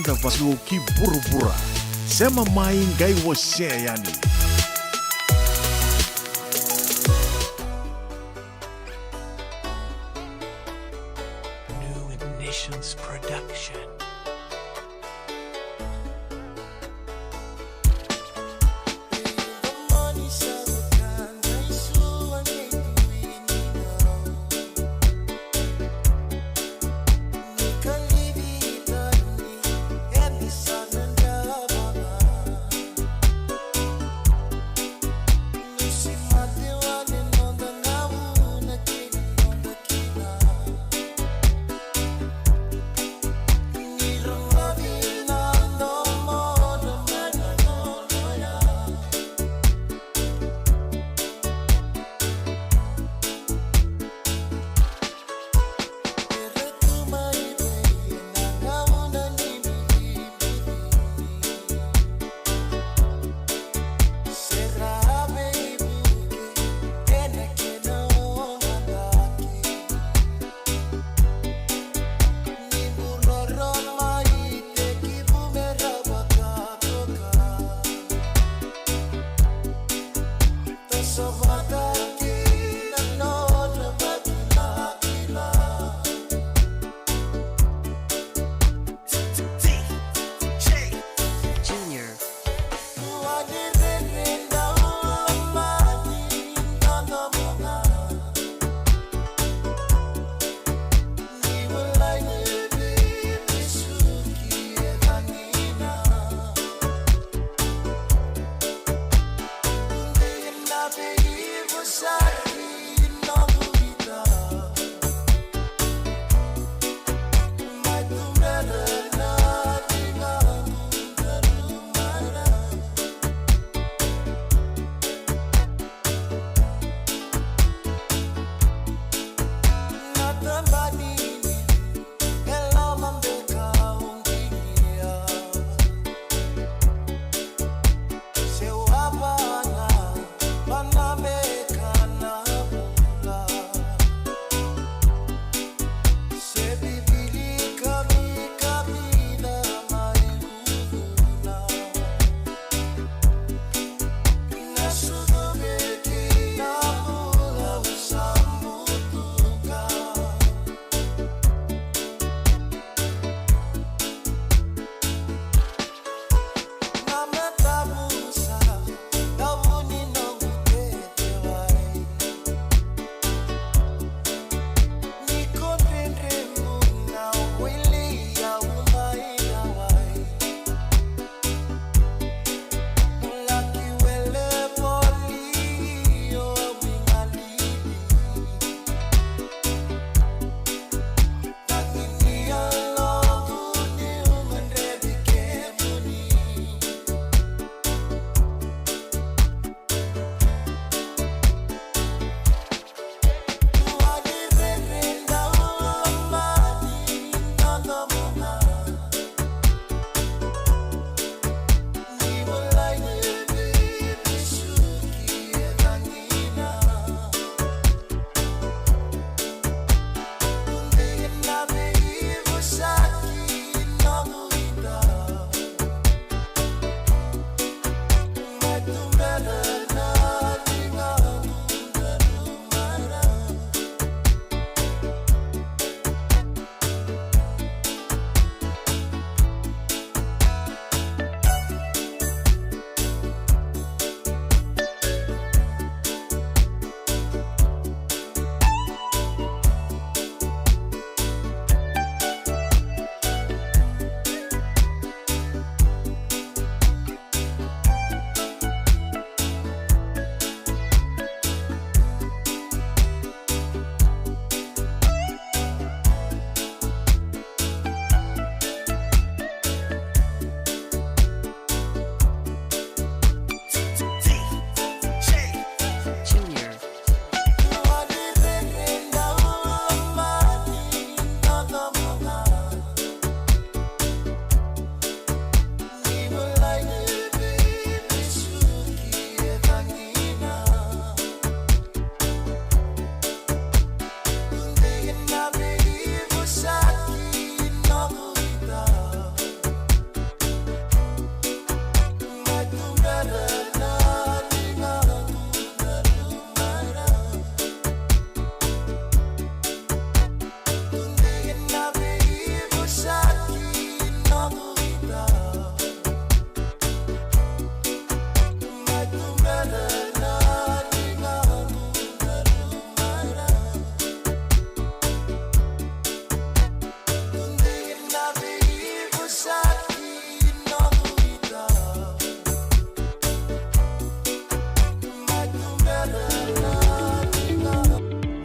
dapat luki buru-bura. Sema main gai wose yani. New Ignitions Production.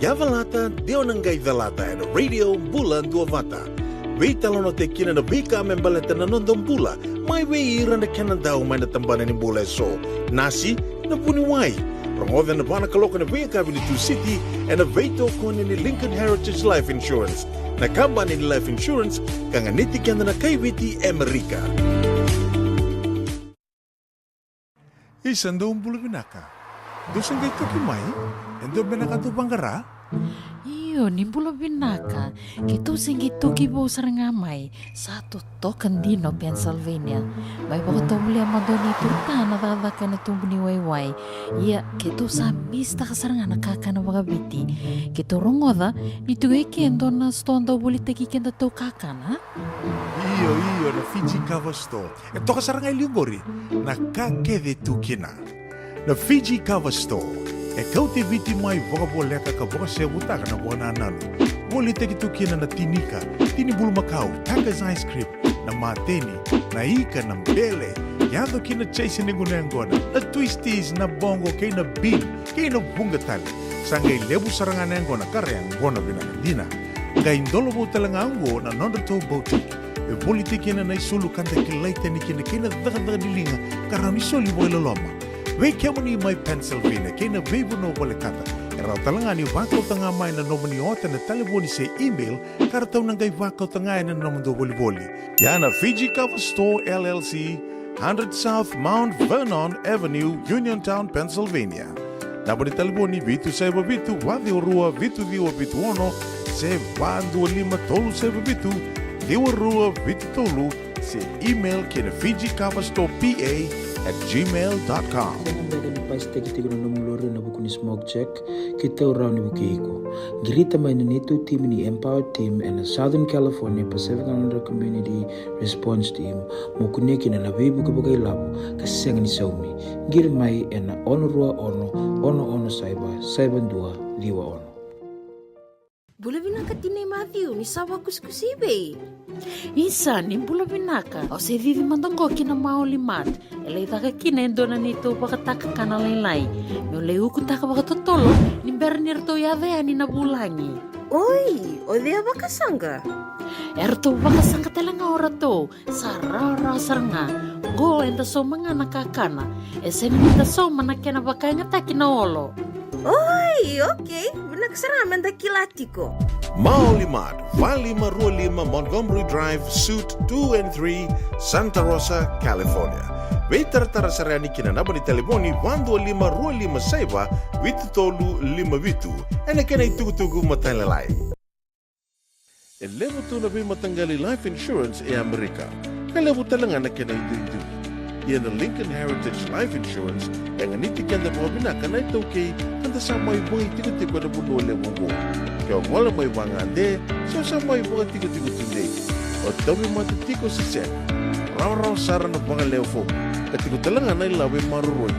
Yavalata, Deonangai Velata, and Radio Bula Duavata. Veitalono te kina na vika membaleta na nondong bula. Mai veira na kanandao mai na tambana ni bula so. Nasi na puniwai. Rangoven na bana kaloka na vika Avenue City and na veito kone ni Lincoln Heritage Life Insurance. Na kamba ni Life Insurance kanganiti kanda na kaiviti Amerika. Isandong bula binaka. Doon kay tukimay, endo binaka to bangara? Iyo, nimbula binaka. Kito singi tuki bo sarangamay. Sa Tocandino, Pennsylvania. May baka tumuli ang madoni turta na dadaka na tumbuni wayway. Iya, kito sa mista ka saranga nakaka na bagabiti. Kito rongoda, nituwe kendo na stonda ulit kikenda to kakana. Iyo, na Fiji Cover Store. Ito ka sarangay ligori, nakakede tukina. Na Fiji Cover Store. E kau te viti mai wakaboleka ka waka sebutaka na wana nanu. Wole te kitukina na tinika, tini bulu makau, Taka's Ice Cream, na mateni, na ika na mbele. Yado kina chase ni gunengona, na twisties na bongo kay na bean, kay na bungatali. Sangay lebu sarangan nengona kareang gona binakadina. Ngay indolo talanga ango na nondato boutique. E politiki na isulu kanta kilaita ni kina daga dilinga karami soli boy loloma. Wei kemani mai Pennsylvania, kena vebu no wale kata. Era talanga ni wakau tanga mai na nomani ota na telefoni se email, kara tau nangai wakau tanga na nomando woli. Yana Fiji Cover Store LLC, 100 South Mount Vernon Avenue, Uniontown, Pennsylvania. Nabani telefoni vitu seba vitu, wadi orua vitu diwa vitu ono, se vandu lima tolu seba vitu, diwa rua vitu tolu, se email kena Fiji Cover Store PA@gmail.com. Dengan pas tegi tiga nomor na buku ni smoke check kita orang ni buku iko. Girita main itu tim ni Empower Team and Southern California Pacific Islander Community Response Team mukune kina na bibu kabagai labu kaseng ni saumi. Gir mai and ono saiba dua liwa ono. Bula binaka tinay Matthew, ni sawa kuskusibe. Isa, nimbula binaka. O se vivi mandongo kina maulimat. Elay taka kina endona nito bakataka kana laylay. Mule ukutaka bakatotolo, nimber nirto yadea ni nabulangi. Oi, o dea bakasanga. Erto bakasanga talanga orato. Sarara saranga. Go enda so mga nakakana. Esen nita so manakena bakanya takina olo. Oi, okay. Nagsaraman da kilatiko. Maulimat, 5525 Montgomery Drive, Suite 2 and 3, Santa Rosa, California. Veitar sarani kina naba ni telefoni 12525 saiba vitu tolu 5 vitu. Ena kena itugutugu matalalay. Elevo tu na matanggali life insurance e Amerika. Kalevo talanga na kena itu. Yan ang Lincoln Heritage Life Insurance yang nitikan na mga binaka na ito kay kanda sa may mga tigo-tigo na bunole mo mo. Kaya wala may mga ande, so sa may mga tigo-tigo tunde. O dami matitiko si Sen. Raw-raw sara na mga leofo. Katigo talaga na ilawi maruroy.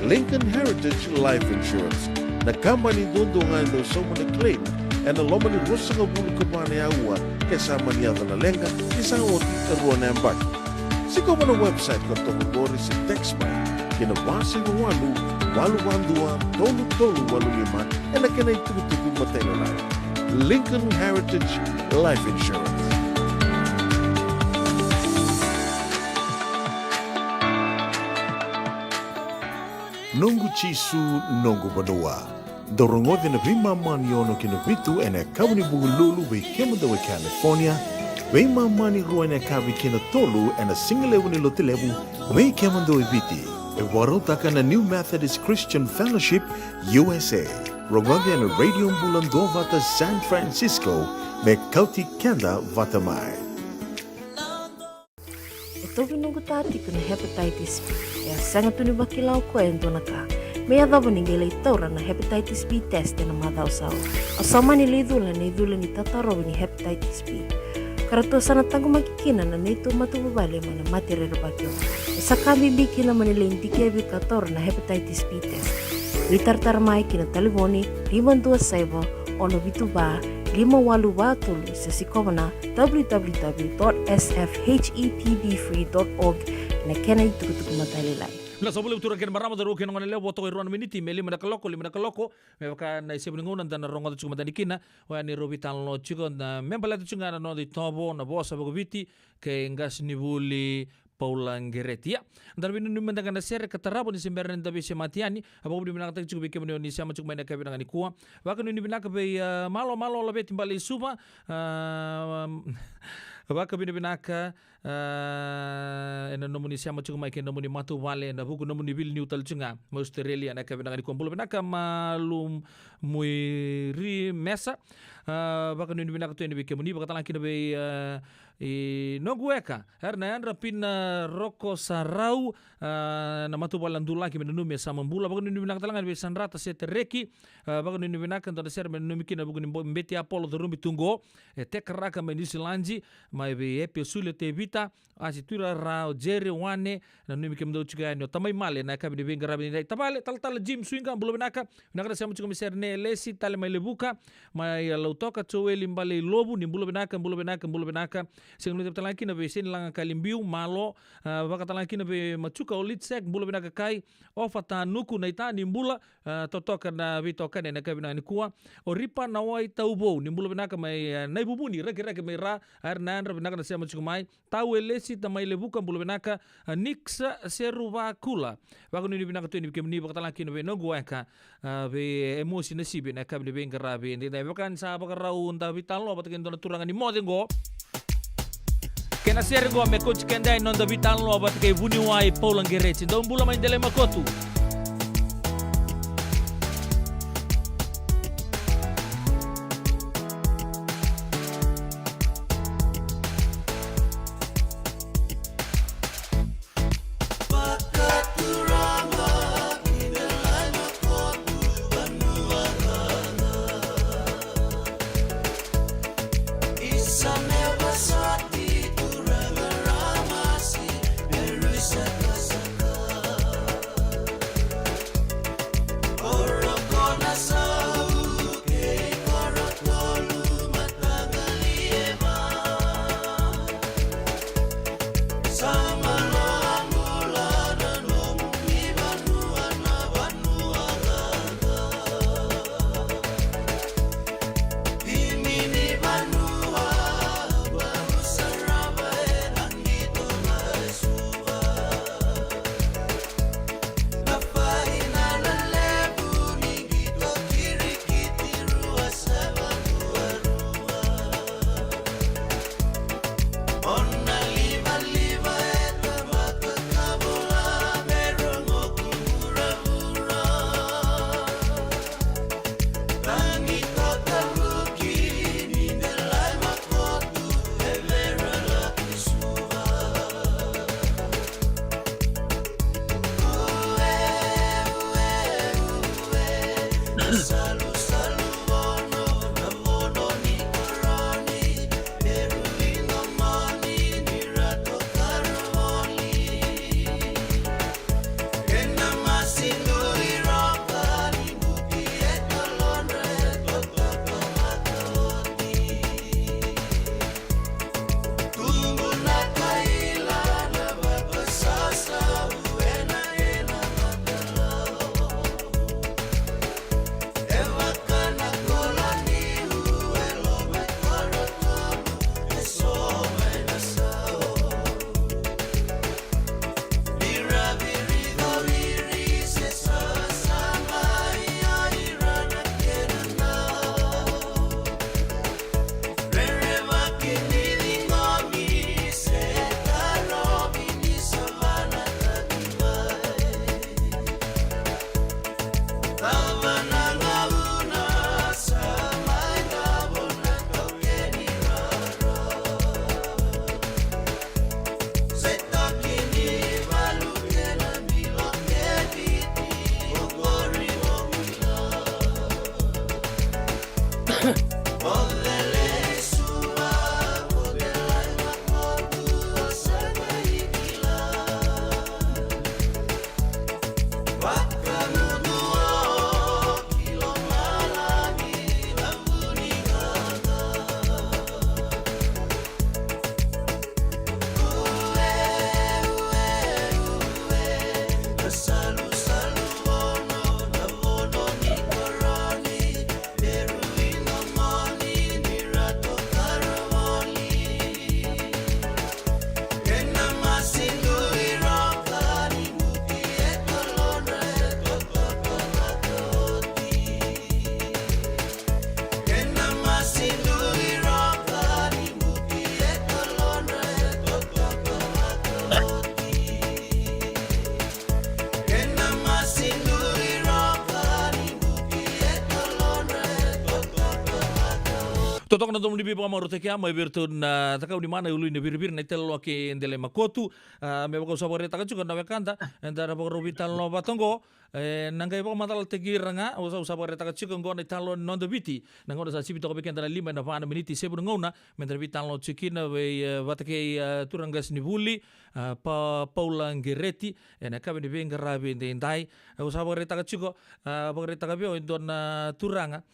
Lincoln Heritage Life Insurance. Nakamba ni dondongan daw sa mga claim and aloma ni Rosa nga bulu ka pa na yawa kasama niya na lenga isang oti karuan na yambak. Sigaw mo na website ko ito kagori si TextBuy. Kinabasi mo walu-walu-walu, tolu-tolu-walu-lima, e na kinay tugu-tugu matay na lang. Lincoln Heritage Life Insurance. Nungu chisu, nungu banua. Dorongote na bima maniono kinabitu ene kabuni bugululu be kemudawe California. Wei mamani ruane kavi kina tolu and a single ni lotilebu wei kemando ibiti. E warotaka na New Methodist Christian Fellowship USA. Rogode na Radio Bulando Vata San Francisco me kauti kenda vatamai. Ito pinunggu tati ko na hepatitis B. Ya sangat tuni bakilaw ko ento naka. May adabo ni gilay taura na hepatitis B test na madaw saw. Asama ni lidula ni tataro ni hepatitis B. Karato sana tago makikina na nito matubabali mana matire bakyo. Sa kami biki na manila hindi kaya bikator na hepatitis B test. Ritartar mai kina taliboni 527 ono bituba 582 sa sikomana www.sfhepbfree.org na kenay tukutukumatalilay. La sabule utura ken marama daru ken ngone lewo to ruan miniti meli mena kaloko me ka na ise bingungan dan rongo tu cuma danikina wa ni robitan lo chigo na membala tu chunga no di tobo na bosa bogviti ke ngas ni buli Paula Ngeretia. Dan binu mendakan nasir ketarabo ni semberan da bise matiani aba budi binaka tak cukup bike ni sama cukup main ka binaka ni kuwa. Bahkan ni binaka be malo labe timbali suba Waka binaka ena nomuni sama cukup mai ken nomuni matu wale na buku nomuni bil new talcunga mo Australia na ka binaka ni kumpul binaka malum mui ri mesa bahkan ni binaka tu ni bike muni bakal laki be nogueka herna andra pina roko sarau na matu balandula ki menunu me sama bula bakun ni binaka talangan be sanrata setereki bakun ni binaka tonda ser menunu mikina bakun mbeti apolo dorumbi tungo te karaka menisi lanji mai be epe sule te vita asitura rao jere wane na numi kim do chuga no tamai male na ka bi benga rabi dai tabale tal jim swinga bulo binaka binaka sama chuga miser ne lesi tale mai lebuka mai lautoka choweli mbale lobu ni bulo binaka sing lu talaki na be sin langa kalimbiu malo baka talaki na be machuka olitsek bulo binaka kai ofata nuku na ita ni mbula totoka na vitoka ne ka binani kuwa oripa na wai taubo ni bulo binaka mai nai bubuni rege mai ra arna andra binaka na sama chuga mai tau elesi tamai lebuka bulo binaka niksa seruva kula baka ni binaka tu ni kemni baka talaki na be no guaka be emosi nasibe na ka be ngarabe ni dai baka sa baka raun ta vitalo bataken dona turangan ni modengo Kena sergo me coach kendai non da vitan lo bat ke vuni wai Paula Ngeretia don bula main dele makotu Totok na tom libi pa maro te kia mai berto na takau di mana ulu ni bir na telo ke ndele makotu me ko sabore taka chuka na kanta ndara po vital no batongo nangai po matal te giranga o sabore taka chuka ngona talo non de biti nangona sa sibi to ko bekenda na 5 na vana miniti sebu ngona mendra vital no chikina we vatake turangas ni vuli pa Paula Ngereti na kabe ni venga rabi ndai o sabore taka chuka bore taka bio ndona turanga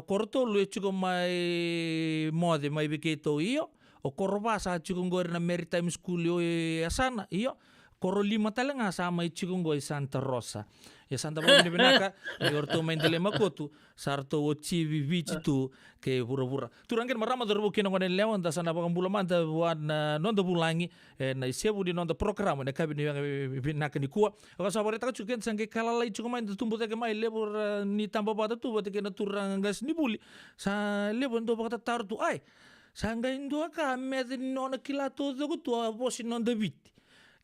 korto lu chuka mai mode mai biketo io o korba sa chukungor na maritime school yo asana io koro 5 talanga sama chukungor Santa Rosa ya Santa Barbara binaka orto main dele makotu sarto ochi vivici tu ke pura-pura turangin marama dorbo kino ngone lewan da sana bakang bula manta wan nonda bulangi na isebu di nonda program na kabini binaka ni kuwa o sabare ta chuken sange kala lai chukumain tumbu te mai lebur ni tamba bata tu bate kena turang gas ni buli sa lebur ndo bakata tar tu ai sanga indo ka med nona kilato zogo tu bosi nonda bit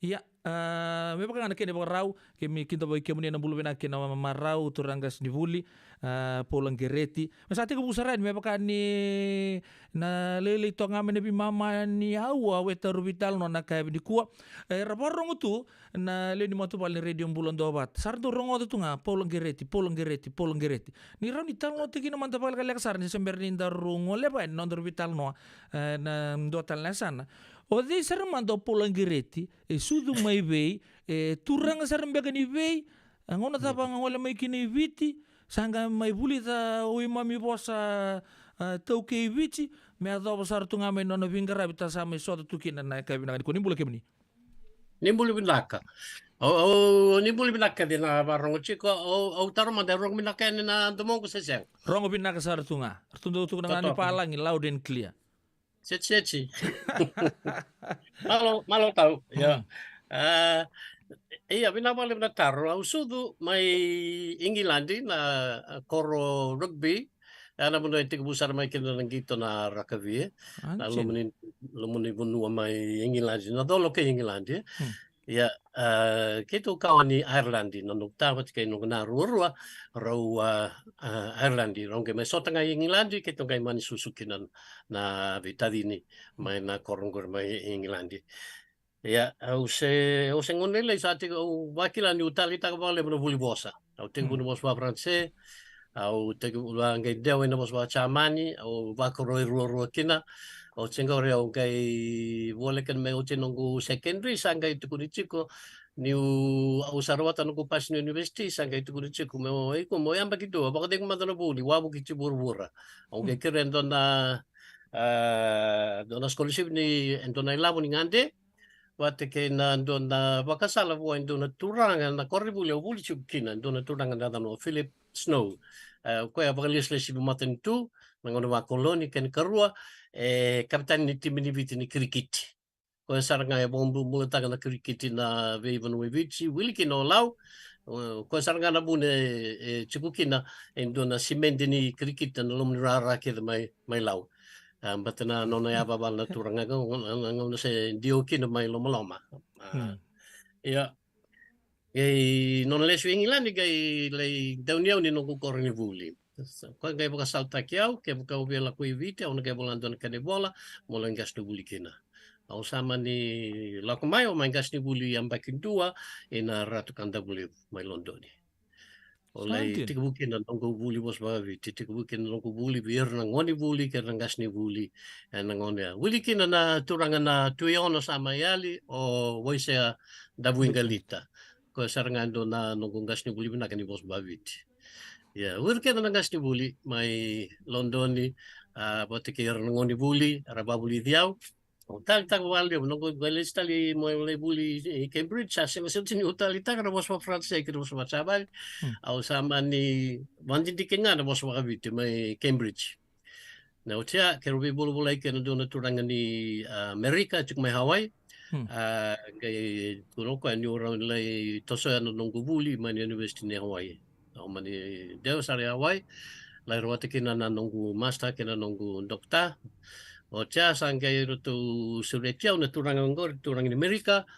ya me baka ana kene baka rau ke mi kinto boy ke muni na bulu bena ke na marau turangas ni vuli Paula Ngereti masate ko busaran me baka ni na lele to ngame ne bi mama ni awa weta rubital no na kay di kuwa raporong tu na le ni moto pal radio bulon dobat sardo rongo tu nga Paula Ngereti ni raw ni tal no tigi na manta pal kalek sar ni sember ni darungo le ba non rubital no na dotal na sana o de sermando Paula Ngereti sudu mai vei turang sarambega ni vei ngona tapa ngola mai kini viti sanga mai buli ta oi mami bosa tau ke viti me ado besar tu ngame nona vingara bita sama soto tukina na ka bina ko nimbula kemni nimbula binaka o nimbula binaka de na barong chiko o taro ma de rong binaka ni na domong ko seseng rongo binaka sar tunga tundu tu na ngani palang loud and clear Ceci. Malo tahu ya. Iya binabali na taro au sudu mai Ingilandi na koro rugby ana mundo itik busar mai kina nangito na rakavie na lumuni bunua mai Ingilandi na dolo ke Ingilandi ya kito kawani Irelandi na nukta wat kay nung na ruwa rau Irelandi rong ke mai sota ngai Ingilandi kito ngai mani susukinan na vitadini mai na korongor mai Ingilandi ya au se ngonele sa te au wakila ni utali ta ka vale no vuli bosa au te bunu bos wa francais au te ula ngai deu ina bos wa chamani au wakoro ruwa kina o tsengore au kai vole kan me o tenongu secondary sangai tu kunitiko niu au sarwata no pas ni university sangai tu kunitiko me o iko mo yamba kitu ba kadeng madana buli wabu kitu burbura au ke keren dona scholarship ni endona ilabu ni ngande wate ke na dona bakasala bo endona turanga na korribuli au buli chukina dona turanga na no Philip Snow ko ya bakalis lesi bumaten tu mangono wa koloni ken karua kapitan ni tim ni viti ni krikiti ko saranga e bombu mulata na krikiti na Vevan Wevici wilki no lau ko saranga na bune chukukina endona simendi ni krikiti na lum rara ke mai lau batana nona ya babal na turanga ngong se dioki na mai loma ya non le swing ilani gai le dauniau ni no korni vuli ko gai boka salta kiau ke boka ubela ku vite ona ke bolandon kane bola molang gas no buli kina au sama ni lakumai o mangas ni buli yang bakin dua ina ratu kanda buli mai londoni olai tikubukin na nongko buli bos bavi tikubukin na nongko buli biar na ngoni buli ke gas ni buli na ngoni buli kina na turangan na tuyono sama yali o voisea da buingalita ko sarangando na nongko gas ni buli binakani bos baviti ya urke na gas ni buli mai londoni bote ke ngoni buli araba buli diau tag walde nongko galis tali mo le buli Cambridge sa sini utali tag na bos francais ke bos sabal au sama ni wandi dikenga na bos wakabiti mai Cambridge na utia ke rubi bulu bulai ke na dona turangan ni Amerika cuk mai Hawaii kay kuno ko ni orang lai toso na nongko buli mai University ni Hawaii au mani deu sari Hawaii lai rawate kina na nongko master kina nongko dokta o tia sangkai rutu suretia na turangan ngor turangan Amerika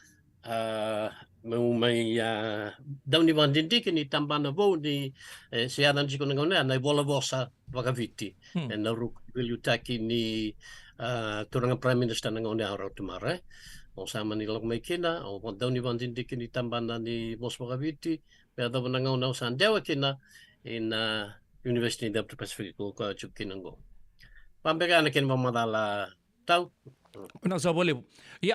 may daw ni Vandindik ni tambana vo ni siadan si kunangona na bola bosa vakaviti na ruk vilyutaki ni turang prime minister nangona araw tumare o sama ni lok may kina o daw ni Vandindik ni tambana ni bos vakaviti pero daw nangona usan dewa kina in University of the Pacific ko chukinango pambega na kin mamadala tau Nasa boleh. Ya,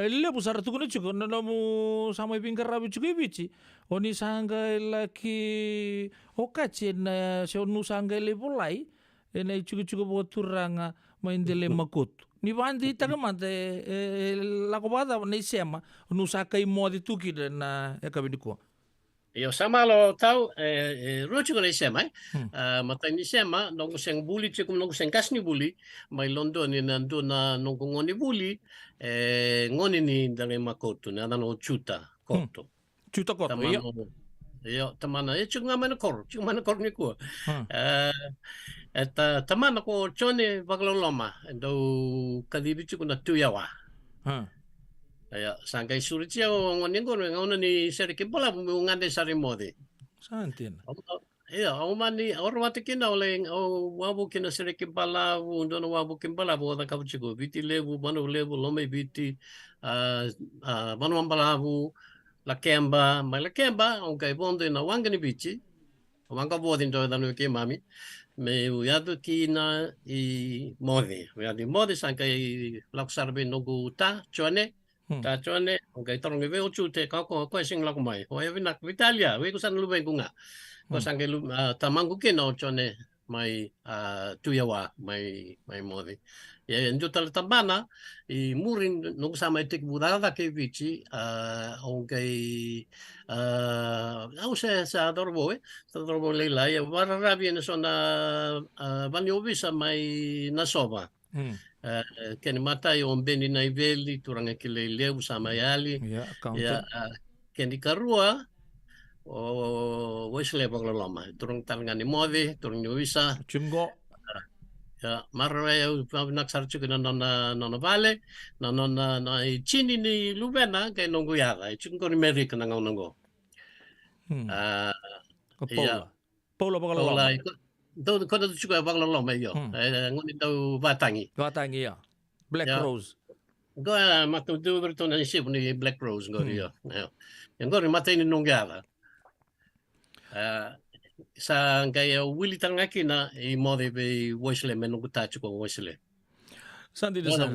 lebu sara tu kena cukup. Nanamu sama pingkar rabi cukup bici. Oni sangga laki okaci na seonu sangga lebu lai. Na cukup buat turanga main dele makut. Ni bandi tak mate lakobada na isema. Nusaka imodi tuki na ekabiniko. Yo sama lo tau rocho ko isema matay ni sema nung siyang bully chikum nung siyang kas ni bully may London ni nando na nung ngoni bully ngoni ni dale makoto na nano chuta koto Cuta koto tamano yo tamana chuk nga man ni ko tamana ko chone bagloloma do kadibi chuk na tuyawa Aya sangkai suricia o ngoni ni serike bola ngande sari mode. Santin. Iya, o mani orwate kina oleng o wabu kina serike bala ndono wabu kimbala bo da kabuchiko biti lebu manu lebu lome biti manu ambalavu la kemba o kai bondo na wangani bichi. Wanga bodin do danu ke mami. Me uyadu kina I mode. Uyadu mode sangkai laksarbe nogu ta chone. Ta chone okay torong ve ochu te ka ko sing la kumai o e vinak Vitalia we kusan lu ben kunga ko sange lu tamangu ke no chone mai tuyawa mai modi e ndu tal tambana I murin no sama tik budada ke vici okay au sa dorbo le la e barra viene sona banyo visa mai nasova Keni mata yo beni na iveli turanga kile leu sama yali ya keni karua o Wesley bagloloma turang talangani mode turang visa Cumgo ya marra yo nak sarchu kana nona vale nona chini ni lubena ke nongo yara chungo ni America nanga nongo Paula bagloloma do ko do chuka bagloloma yo ngoni do batangi ya Black Rose go matu do berton ni sip ni Black Rose go yo yang go mata ni nongala sa kaya Willy tangaki na I mode be Wesley menunggu tachu ko Wesley Santi de sana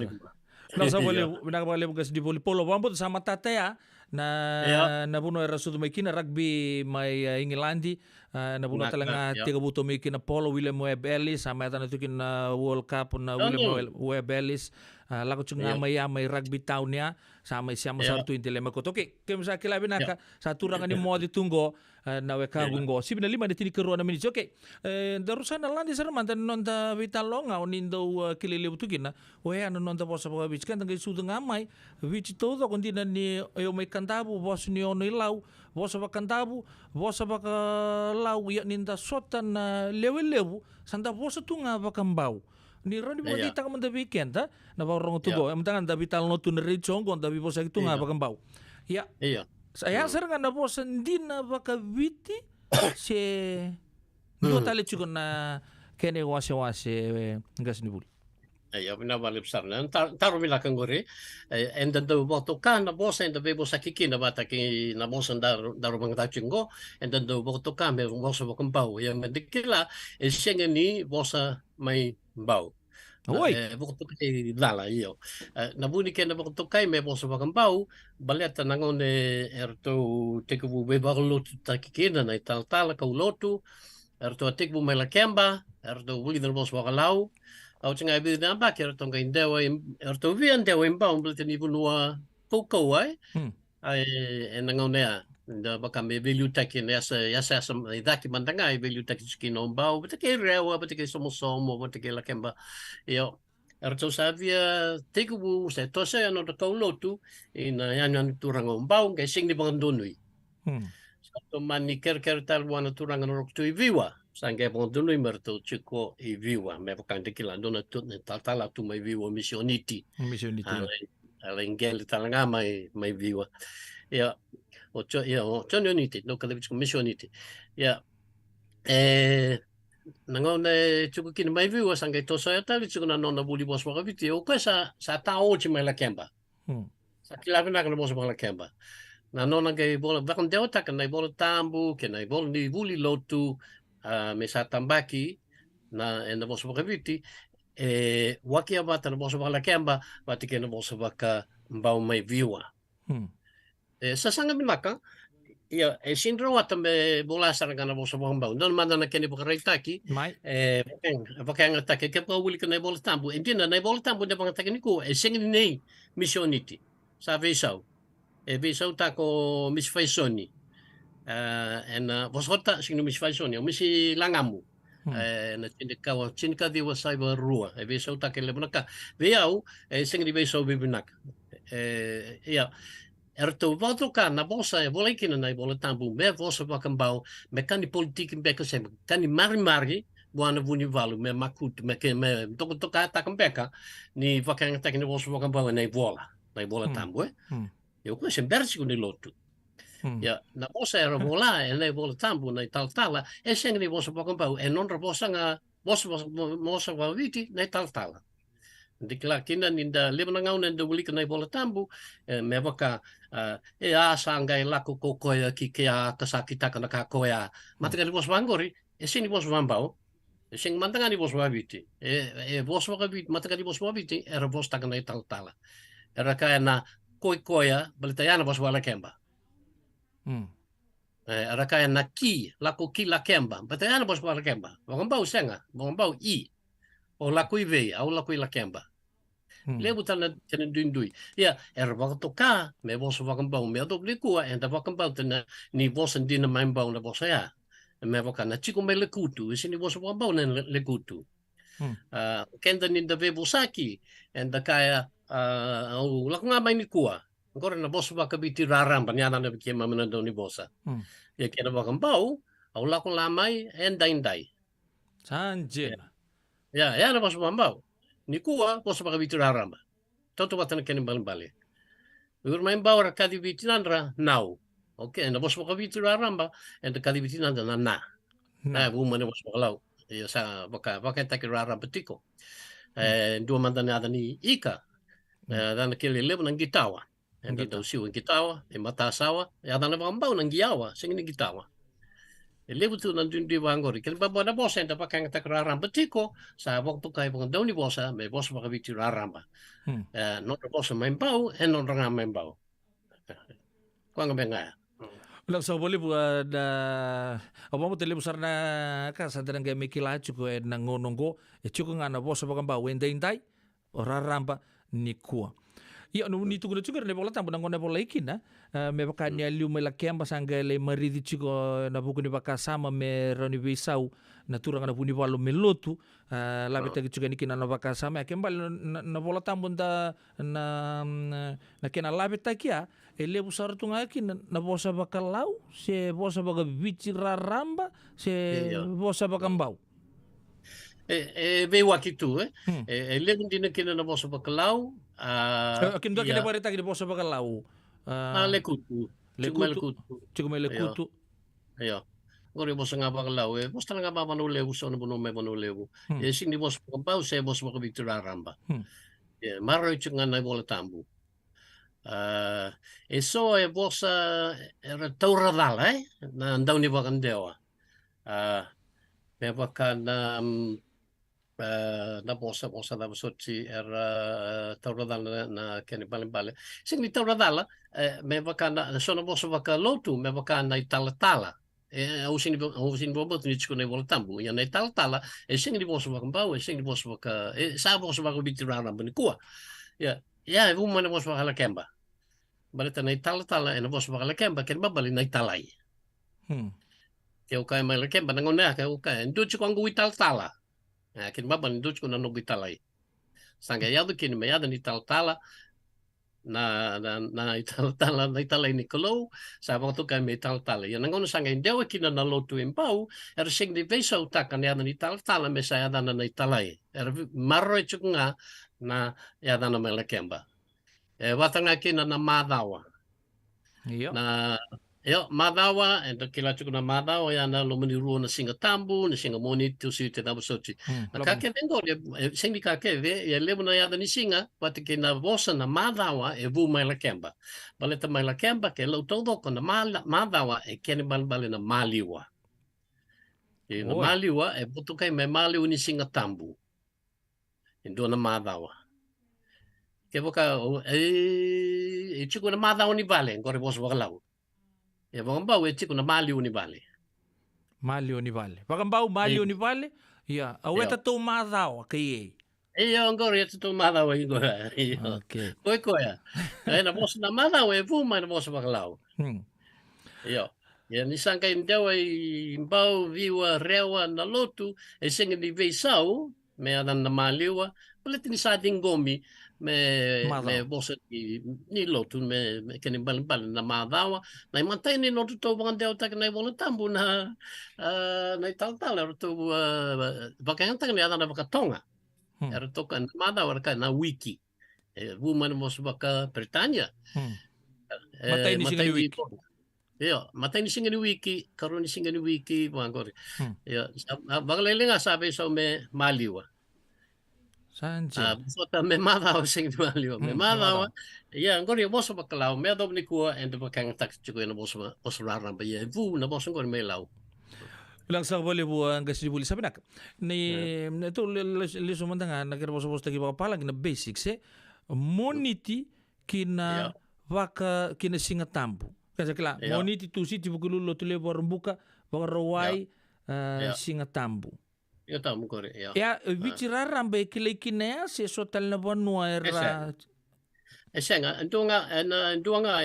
Nasa boleh bukas di voli polo bambut sama tatea na buno era sudu maikina rugby mai Ingilandi na buno talanga 30 maikina polo William Webb Ellis sama eta natukin World Cup na William Webb Ellis laku cunga mai rugby tahunnya sama siama sartu intele makot oke kemsa kila binaka satu rangan ni mau ditunggu na weka gungo sibina 5 detik keruan minit oke darusan landi sarman dan nonta vital longa onindo kilele butukina we anu nonta posa poka bich kan tangai sudu ngamai bich todo kontina ni yo mai kantabu bos ni ono ilau bosa ba kantabu bosa ba lau ya ninda sotan lewe santa bosa tunga ba kambau ni rani mo kita kamanda weekend na barong tubo am tangan da vital no tuneri chongo da bosa itu nga ba kambau ya saya sering anda bosan dina baka viti se no tale chuko na kene wase ngas ni buli ya bina balip sarna taru mila kangore enda do boto kan na bosa enda be bosa kiki na bata ki na bosa daru bangta chingo enda do boto kan be bosa bakambau ya medikila ni bosa mai bau Bukto kay dala iyo. Nabuni kay na bukto kay may boso bakambau baleta nangon erto tekbu be baglutu takikina na italtala ka ulotu erto tekbu may lakemba erto buli na boso bakalau au tinga bi na ba erto kay dewa erto vian dewa imbau baleta ni bunua koko ai nangon ya da bakambe bibliotekin yasa idaki mandanga bibliotekin skino mbao betake rewa betake somo betake lakemba yo erto savia tekubu se tosa no de kaulotu ina yan turang mbao ke sing di bangandunui to mani ker tal wana turang no tu viwa sange bangandunui merto chiko I viwa me bakande kila dona tut tala tu mai viwa missioniti ala ingel talanga mai viwa Ia, o Tony Uniti, no ka levitu Mission Uniti. Ia, nangona tuku kini mai viu sanga to sa tali tuku na nona buli bos waka viti o ka sa ta o chi mai la kemba. Sa kila vina kana bos waka la kemba. Na nona ke bola vakan deo taka na bola tambu ke na bola ni buli lotu me sa tambaki na na bos waka viti waki abata na bos waka la kemba wati ke na bos waka mbau mai viua. Sa sanga minaka ia sindro wata me bola saranga na bos waka mbau. Non manda na keni buka reitaki Mai. Vakanga take ke pa wuli kana bola tambu. Endina na bola tambu de banga take ni ko sengi nei missioniti. Sa vesau. Vesau ta ko mis faisoni. Vosota sing mis faisoni, misi langamu. Na tindika diwa saiba rua. Vesau ta ke le bonaka. Veau sengi vesau bibinak. Ia erto vato ka na bosa bola kina na bola tambu me vosa vakambau me kani politiki beka sem kani mari buana vuni valu me makut me toko toka takambeka ni vakanga takini vosa vakambau na bola tambu eu ko sem bersi ni lotu ya na bosa era bola na bola tambu na tala sengi ni vosa vakambau non bosa nga bosa vaviti na tala Dikla kina ninda lima ngau nenda wuli kana bola tambu me waka sanga lako kokoya ki ke kasakita kana kakoya mataka bos wangori sini bos wambau sing mantanga ni bos wabiti bos wabiti mataka ni bos wabiti era bos takana tala era kana koya balitayana bos wala kemba era kana ki lako ki la kemba balitayana bos wala kemba wambau senga wambau i o lako ive au lako la kemba Lebu tana tana dundui. Ya, waktu ka me bos wakambau me adok lekua enda wakambau tana ni bos dina maimbau na bos ya. Me wakana chiku me lekutu, sini bos wakambau na lekutu. Kenda ninda vebosaki enda kaya au laknga mai ni kua. Ngore na bos wakabiti raram banyana na bikema menando ni bosa. Ya kena wakambau au lakon lamai enda indai. Sanjena. Ya, na bos wakambau. Ni kua posa pakabiti raramba. Toto watana kene bali. Ur main bawra kadi biti nandra now. Okay, na posa pakabiti raramba and kadi biti nandra na. Na woman was pakalau. Ya sa baka taki raramba tiko. Dua mandan ada ni ika. Dan kele lebo nang gitawa. And daw siwa gitawa, matasawa, ya dan bambau nang giawa, sing ni gitawa. Lebu tu nanti di wangori. Kalau bawa na bosa yang dapat kang tak raramba tiko, sa waktu kai pun daun di bosa, me bosa pakai bitu raramba. Non bosa main bau, non orang main bau. Kau nggak bengai. Ulang sa boleh buat apa mo tele busar na ka sa darang game kila chuko na ngonongo chuko nga na bosa pakamba wende intai raramba ni kuwa. Ia no ni tugu chuko ne bola tambu ngone bola ikina me bakanya liu me la kemba sanga le maridi chuko na buku ni bakasama me roni bisau na turanga na puni walu melotu la beta chuko ni kina na bakasama kemba na bola tambu na kena la beta kia ele busar tunga kina na bosa bakalau se bosa bagabici raramba se bosa bakambau Veio aqui tu, lembro de naquele na bossa bacalhau. Aqui não aquele bareta aqui de bossa bacalhau. Lekutu. Chico me lekutu. Iya. Agora eu vou sangar bacalhau. Vou estar ngaba manu lewu so no me manu lewu. Sing di bossa bacalhau se bossa bacalhau raramba. Maro chunga na bola tambu. So e bossa era tauradala, na andau ni bakandewa. Me bakana na bosa da soti era tauradala na keni bale. Sing ni tauradala me bakana sono bosa bakalotu me bakana itala. Usin bobot ni chiko ne voltambu ya na itala sing ni bosa bakambau sing ni bosa baka sa bosa bakabitirana benikua. Ya vu mana bosa bakala kemba. Baleta na itala na bosa bakala kemba ken babali na italai. Ke o kai mai le kemba ngona ka o kai ndu chiko ngu itala. Ken baba ndu chiko na no italai. Sanga ya do ken me ya ni itala na itala ni kolo sa waktu kai me itala. Ya ngona sanga ndewa kina na lotu empau er sing di vesa utaka na ni itala me sa ya na italai. Er marro chiko nga na ya na me le kemba. Watanga kina na madawa. Iya. Na madawa ento kila chuku na madawa ya na lo meniru na singa tambu na singa moni tu si te tabu sochi. Na kake vengo sengi kake ve ya lebu na ya ni singa pati ke na vosa na madawa e vu mai la kemba. Baleta mai la kemba ke lo todo ko na madawa e kene bale na maliwa. E na maliwa e butu kai me maliwa ni singa tambu. Endo na madawa. Ke boka e chuku na madawa ni vale ngore vosa wakalau. E vangambau e tiku na maliu ni vale. Maliu ni vale. Vangambau maliu ni vale. Ia. Aweta tau madhawa ka iei. Ia ngori e tau madhawa i ngora. Okay. Koe koea. E na mosa na madhawa e vuma na mosa wakalau. Ia. Ia nisanga i mdewa i mbau viwa rewa na lotu e singa ni veisau me adan na maliua. Paleti ni sa dingomi me bosa ni lotu me kene bali na madhawa na mantai ni lotu to bangandeo tak na bola tambu na tal to bakanta ni ada na bakatonga era to kan madhawa ka na wiki woman mos baka Britania matai ni singa wiki matai ni singa wiki karon ni singa wiki bangori bagalelinga sabe so me maliwa Sanji. Sota me madawa sing valio. Me madawa. Ya ngori boso bakalau me do ni kua and bakang tak chuko na boso rara ba ye vu na boso ngori me lau. Lang sa boleh buang kasi boleh sabi nak. Ni itu le sumandanga nakira boso tagi baka palang na basics moniti kina waka kina singa tambu. Kasi kala moniti tu si tibukulu lo tule buka baka rawai singa tambu. Eu tamu kore ya. Ya bicara rambai kilai kina se sotal na banua era. Esenga ndunga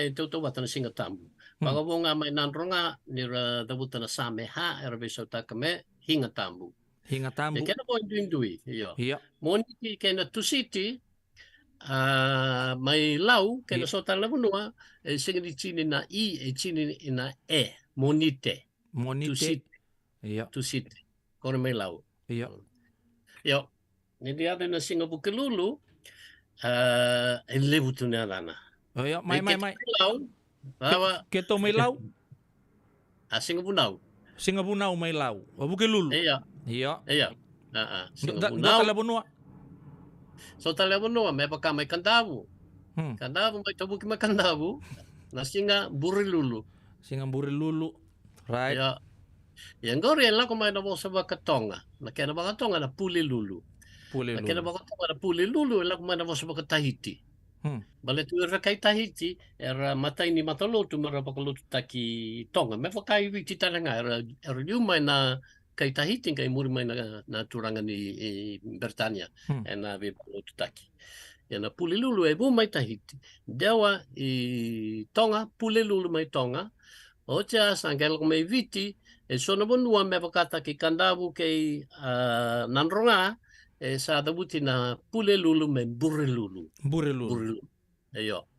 itu watana singa tambu. Baga bonga mai nanronga ni ra dabutana sameha era beso takame hinga tambu. Hinga tambu. Kena po indui ya. Iya. Moniti kena tusiti mai lau kena sotal na banua singa di chini na i chini na monite. Monite. Iya. Tusiti. Kore mai lau. Iya. Yo, ni dia ada nasi ngabu kelulu, lebu tu ni alana. Oh ya, mai. Lau, bawa. Keto mai lau? Singapura. Singapura mai lau. Abu kelulu. Iya. Iya. Singapura. Dota benua. So tala benua, me baka mai kandabu. Kandabu mai tabu ki mai kandabu. Nasi nga burilulu. Singa burilulu. Right. Ya. Yang gori la ko mai na mo sa bakatonga. Na kena bakatonga na puli lulu. Na kena bakatonga na puli lulu la ko mai na mo sa Tahiti. Bale tu era kai Tahiti era matai ni matalotu mara bakalotu taki tonga. Me fakai viti talanga era yu mai na kai Tahiti kai muri mai na turanga ni Britania. Na ve bakalotu taki. Ya na puli lulu e bu mai Tahiti. Dewa i tonga puli lulu mai tonga. Ocha sangel ko mai viti e sono bonua me bakata ki kandabu kei nanronga sa dabuti na pule lulu me burre lulu. Eyo.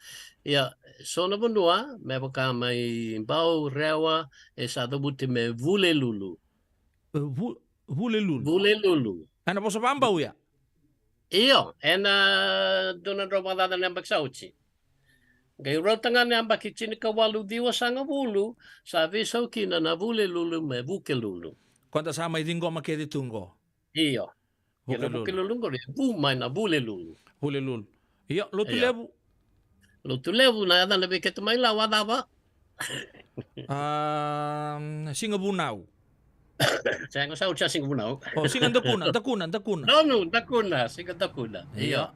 Ya sono bonua me baka mai bau rewa sa dabuti me vule lulu. Vule lulu. Ana poso bambau ya? Iyo. Dona roba dada nembak sauci. Kay rotangan ni amba kichini kawalu diwa sanga bulu sa visau kina na vule lulu me buke lulu. Quanta sama idingo makedi tungo. Iyo. Kina buke lulu ngori bu mai na vule lulu. Vule lulu. Iyo lotu lebu. Lotu lebu na ada lebe ketu mai la wada ba. Singa bunau. Saya nggak usah singa bunau. Oh singa dakuna. No, dakuna, singa dakuna. Iyo.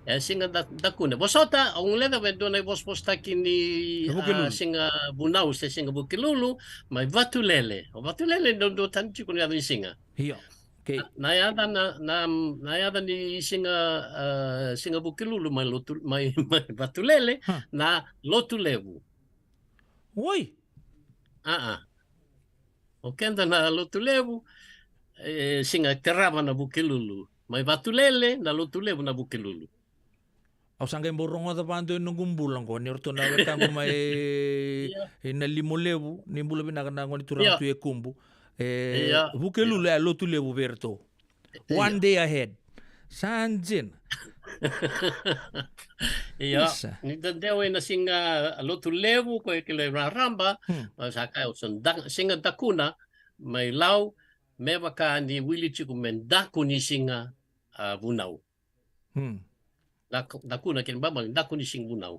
Singa dakuna. Bosota, ang leda do na bos kini singa bunau sa singa bukilulu, may vatulele. O vatulele do tanchi kun yada singa. Iya. Okay. Nayada ni singa bukilulu may vatulele na lotulevu. Oi. O kenda na lotulevu singa terava na bukilulu. May vatulele na lotulevu na bukilulu. Au sangay borongo da pando nung bulang ko ni orto na wetango mai na limolevu ni bula binaka ni turang tu kumbu bukelu le lotu levu verto one day ahead Sanjin. Iya, Isa. ni dewe na singa lotu levu ko ikile ramba, saka singa dakuna mai lau me waka ni wili chiku men daku ni singa bunau. Dakuna ken ba mal daku ni singa bunau.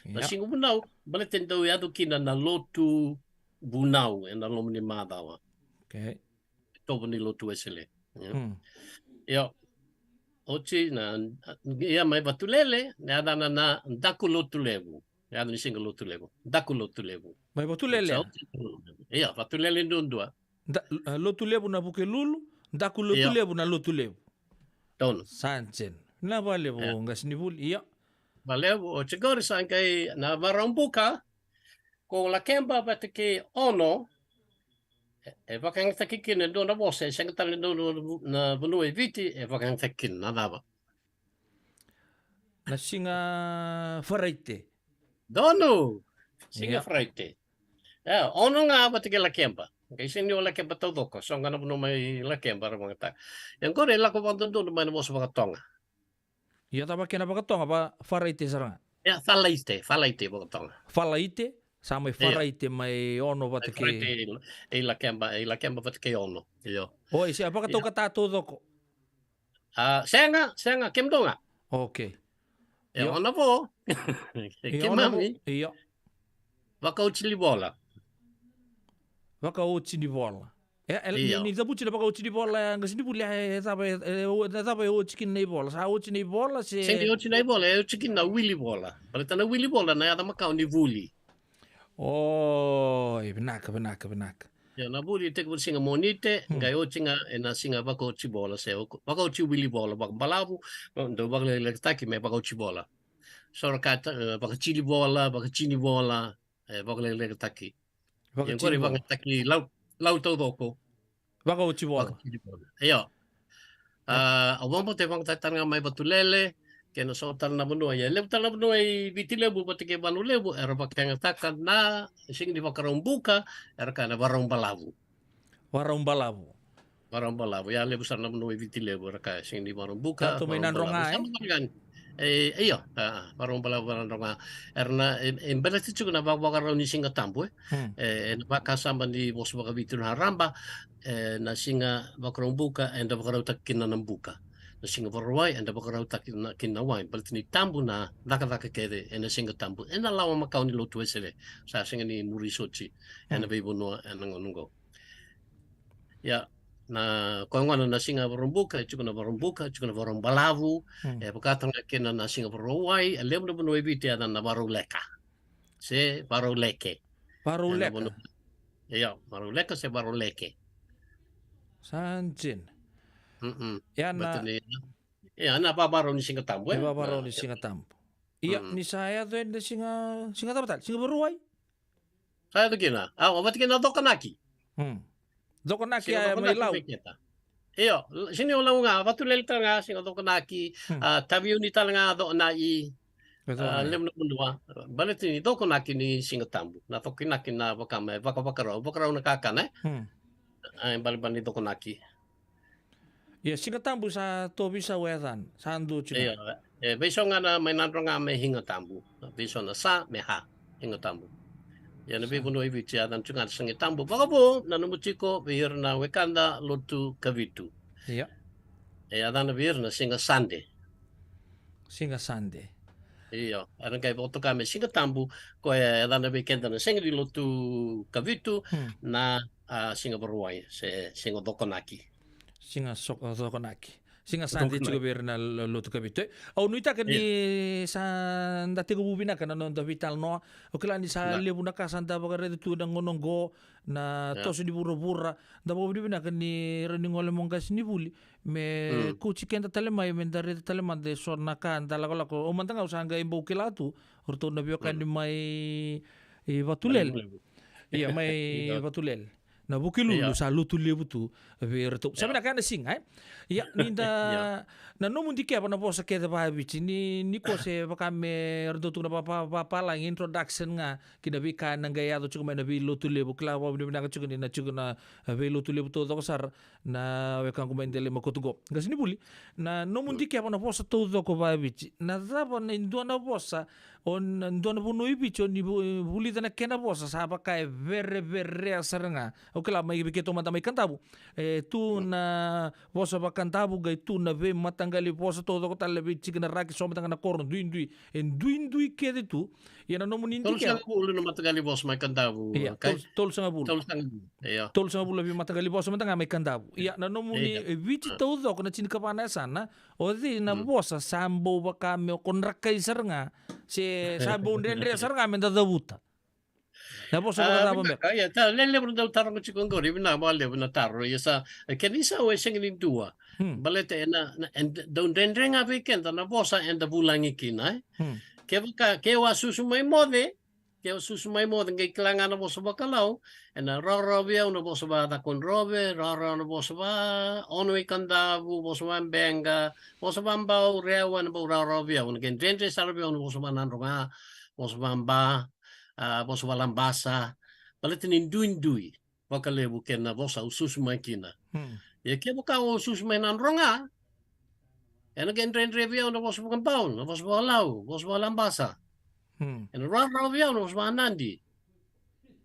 Na Yep. singa bunau bale tendo ya do kina na lotu bunau en na lomni madawa. Okay. Tobo ni lotu esele. Hmm. Yo. Ochi na ia mai batulele na dana na daku lotu levu. Ya ni singa lotu levu. Daku lotu levu. Mai batulele. Iya, batulele ndundua. Lotu lebu na buke lulu, daku lotu Iya. lebu na lotu lebu. Tono. Sanjin. Na vale bo ngas ni bul. Iya. Valeu, o chegori san kai na varambuka ko la kemba batike ono e vakang takikin do na bose sang tali do na bunui viti e vakang takin na dava. Na singa faraite. Dono. Singa Iya. fraite. Ya, ono nga batike la kemba. Kai sinyo la kemba todo ko songa na bunui mai la kemba ra mangata. Yang kore la ko bantu do mai mo so tonga. Iya tapa kena pakatong apa faraite saranga. Ya, falaite tonga. Falaite samai faraite mai ono batake. Fraite e la kemba batike ono. Iyo. Oi, si apa katau kata doko. Senga kemdonga. Okay. E Iyo. ona vo. Iya, Ke mami, Iya. waka uchili bola. Waka uchi di bola. Iya. Ni zabuchi na baka uchi di bola ngas ni bulia tapa uchi kin nei bola. Sa uchi nei bola se. Sendi uchi na bola, e uchi na willy bola. Palita na willy bola na yada makau ni vuli. Oh, benaka. Ya na vuli te ku singa monite, ngai uchi nga e na singa waka uchi bola se. Waka uchi willy bola, waka balavu, do waka le taki me waka uchi bola. Sora kata waka chili bola, waka chini bola, waka le taki. Yang kore waka taki lau tau doko. Waka uchi bola. Iyo. Awampo te wang tatanga mai batulele, kena so tal na bunua ya. Lebu tal na bunua i vitilebu patike banu lebu, era pakanga takan na sing di wakarong buka, era kana warong balavu. Warung balabu. Warong balavu ya lebu sar na bunua i vitilebu, era ka sing di warong buka. Tato mainan ronga, Sama kan. Iyo, warong balavu warong ronga. Erna embele tichu na wakarong ni singa tambu na wakasamba ni bos waka vitun haramba, na singa wakarong buka, and wakarong takin na buka. Na singa warwai, and wakarong takin na kinawai. Balit ni tambu na daka kede, na singa tambu. Na lawa makau ni lotu esele, sa singa ni murisochi, na bibunua, na ngonungo. Ya, na kuangwana na singa warong buka, chuko na warong balavu, pakatang kena na singa warwai, lemu na bunoi viti ada na warong leka. Se warong leke. Baru Ya, leka. Iya, warong leka se warong leke. Sanjin. Mm-mm. Ya Betul na ni. Ya, na babaro ni singa tambu. Iba baro ni singa tampo. Iya, ni saya tuh ni singa tapatal, singa beruai. Saya tu kena. Wat kena dokanaki. Doko na Singa kia mai lau. kita. Iyo, sini ulang nga, watu lel tanga singa dokanaki, tabiu ni tanga do na i lem na bundua. Balit ni dokanaki ni singa tambu. Na tokinaki na wakame, wakaraw na kakan ay baliban ni dokanaki. Iya, singa tampo sa to bisa wetan, sandu Iyo, cina. beso nga na may nandro nga may hinga tambu. Beso na sa may ha, hinga tambu. Ya nabi buno ibi cia dan cungat sengi tambu. Baka po, nanumuchiko, bihir na wekanda lotu kavitu. Iya, Adan na bihir na singa sande. singa sande. Iyo, adan kay boto kami singa tambu, ko adan na wekanda na singa di lotu kavitu, na singa baruay, singa dokonaki. Singa doko naki. Singa sande juga biar na lotu kabito. Au nuita kan ni sa dati ko bubina kan non da vital no. O kila ni sa lebu na kasanda bagare tu dang ngonongo na toso di bura-bura. Da bo bubina kan ni rening ole mongkas ni buli. Me kuci kenta talema men dari talema de sorna kan talaga ko o mantanga usanga imbo kilatu. Orto na bio kan di mai batulel. Iya mai batulel. na buki lulu Iya. sa lutu lebu tu retu sabi na kana sing ai ya ninda na no mundi ke na bosa ke ba bici ni ko se baka me retu tu na papa lang introduction nga kina bi ka nang gaya to chukuma na bi lutu lebu kla wa bi na chukuna na chukuna bi lutu lebu to sar na we kan kumendele makotugo ngasini buli na no mundi ke na bosa to ko ba bici na zaba na indona bosa on ndona bu no ibici on buli tana kena bosa sa baka verre saranga o kala mai ke to mata mai kantabu tu na bosa ba kantabu gai tu na ve matangali bosa to ko talle bi chikna raki so matanga na korno duindui ke de tu yana no munin Tol ke sanga bulu na matagali boss mai kantabu. iya Kai. tol sanga bulu Tol sanga bulu. Iya. tol sanga bulu bi matangali bosa matanga mai kantabu iya na no muni bici to ko na chin kapana sana o di na bosa sambo ba kame kon rakai saranga se sambo ndendre saranga menda dabuta na bosa ba taba mer Ya, ta lele bro daw tarong chikon gori bina bale bina taro ya sa kenisa we singin dua. Balete na don dendrenga weekend na bosa and the bulangi kinai. Ke wa susumay mode. Ke wa susumay mode ngai klanga na bosa bakalau na roro bia na bosa ba ta kon robe roro na bosa ba onwe kanda bu bosa ba benga bosa ba mbau rewa na bu roro bia na gen dendre sarbe na bosa ba nanronga bosa ba mba bosa ba lambasa balete ni duindui bakalebu ken na bosa ususumay kina. Ya ke buka ususumay nanronga en gen dendre bia na bosa ba mbau na bosa ba lau bosa ba lambasa. En raro bia na bosa ba nandi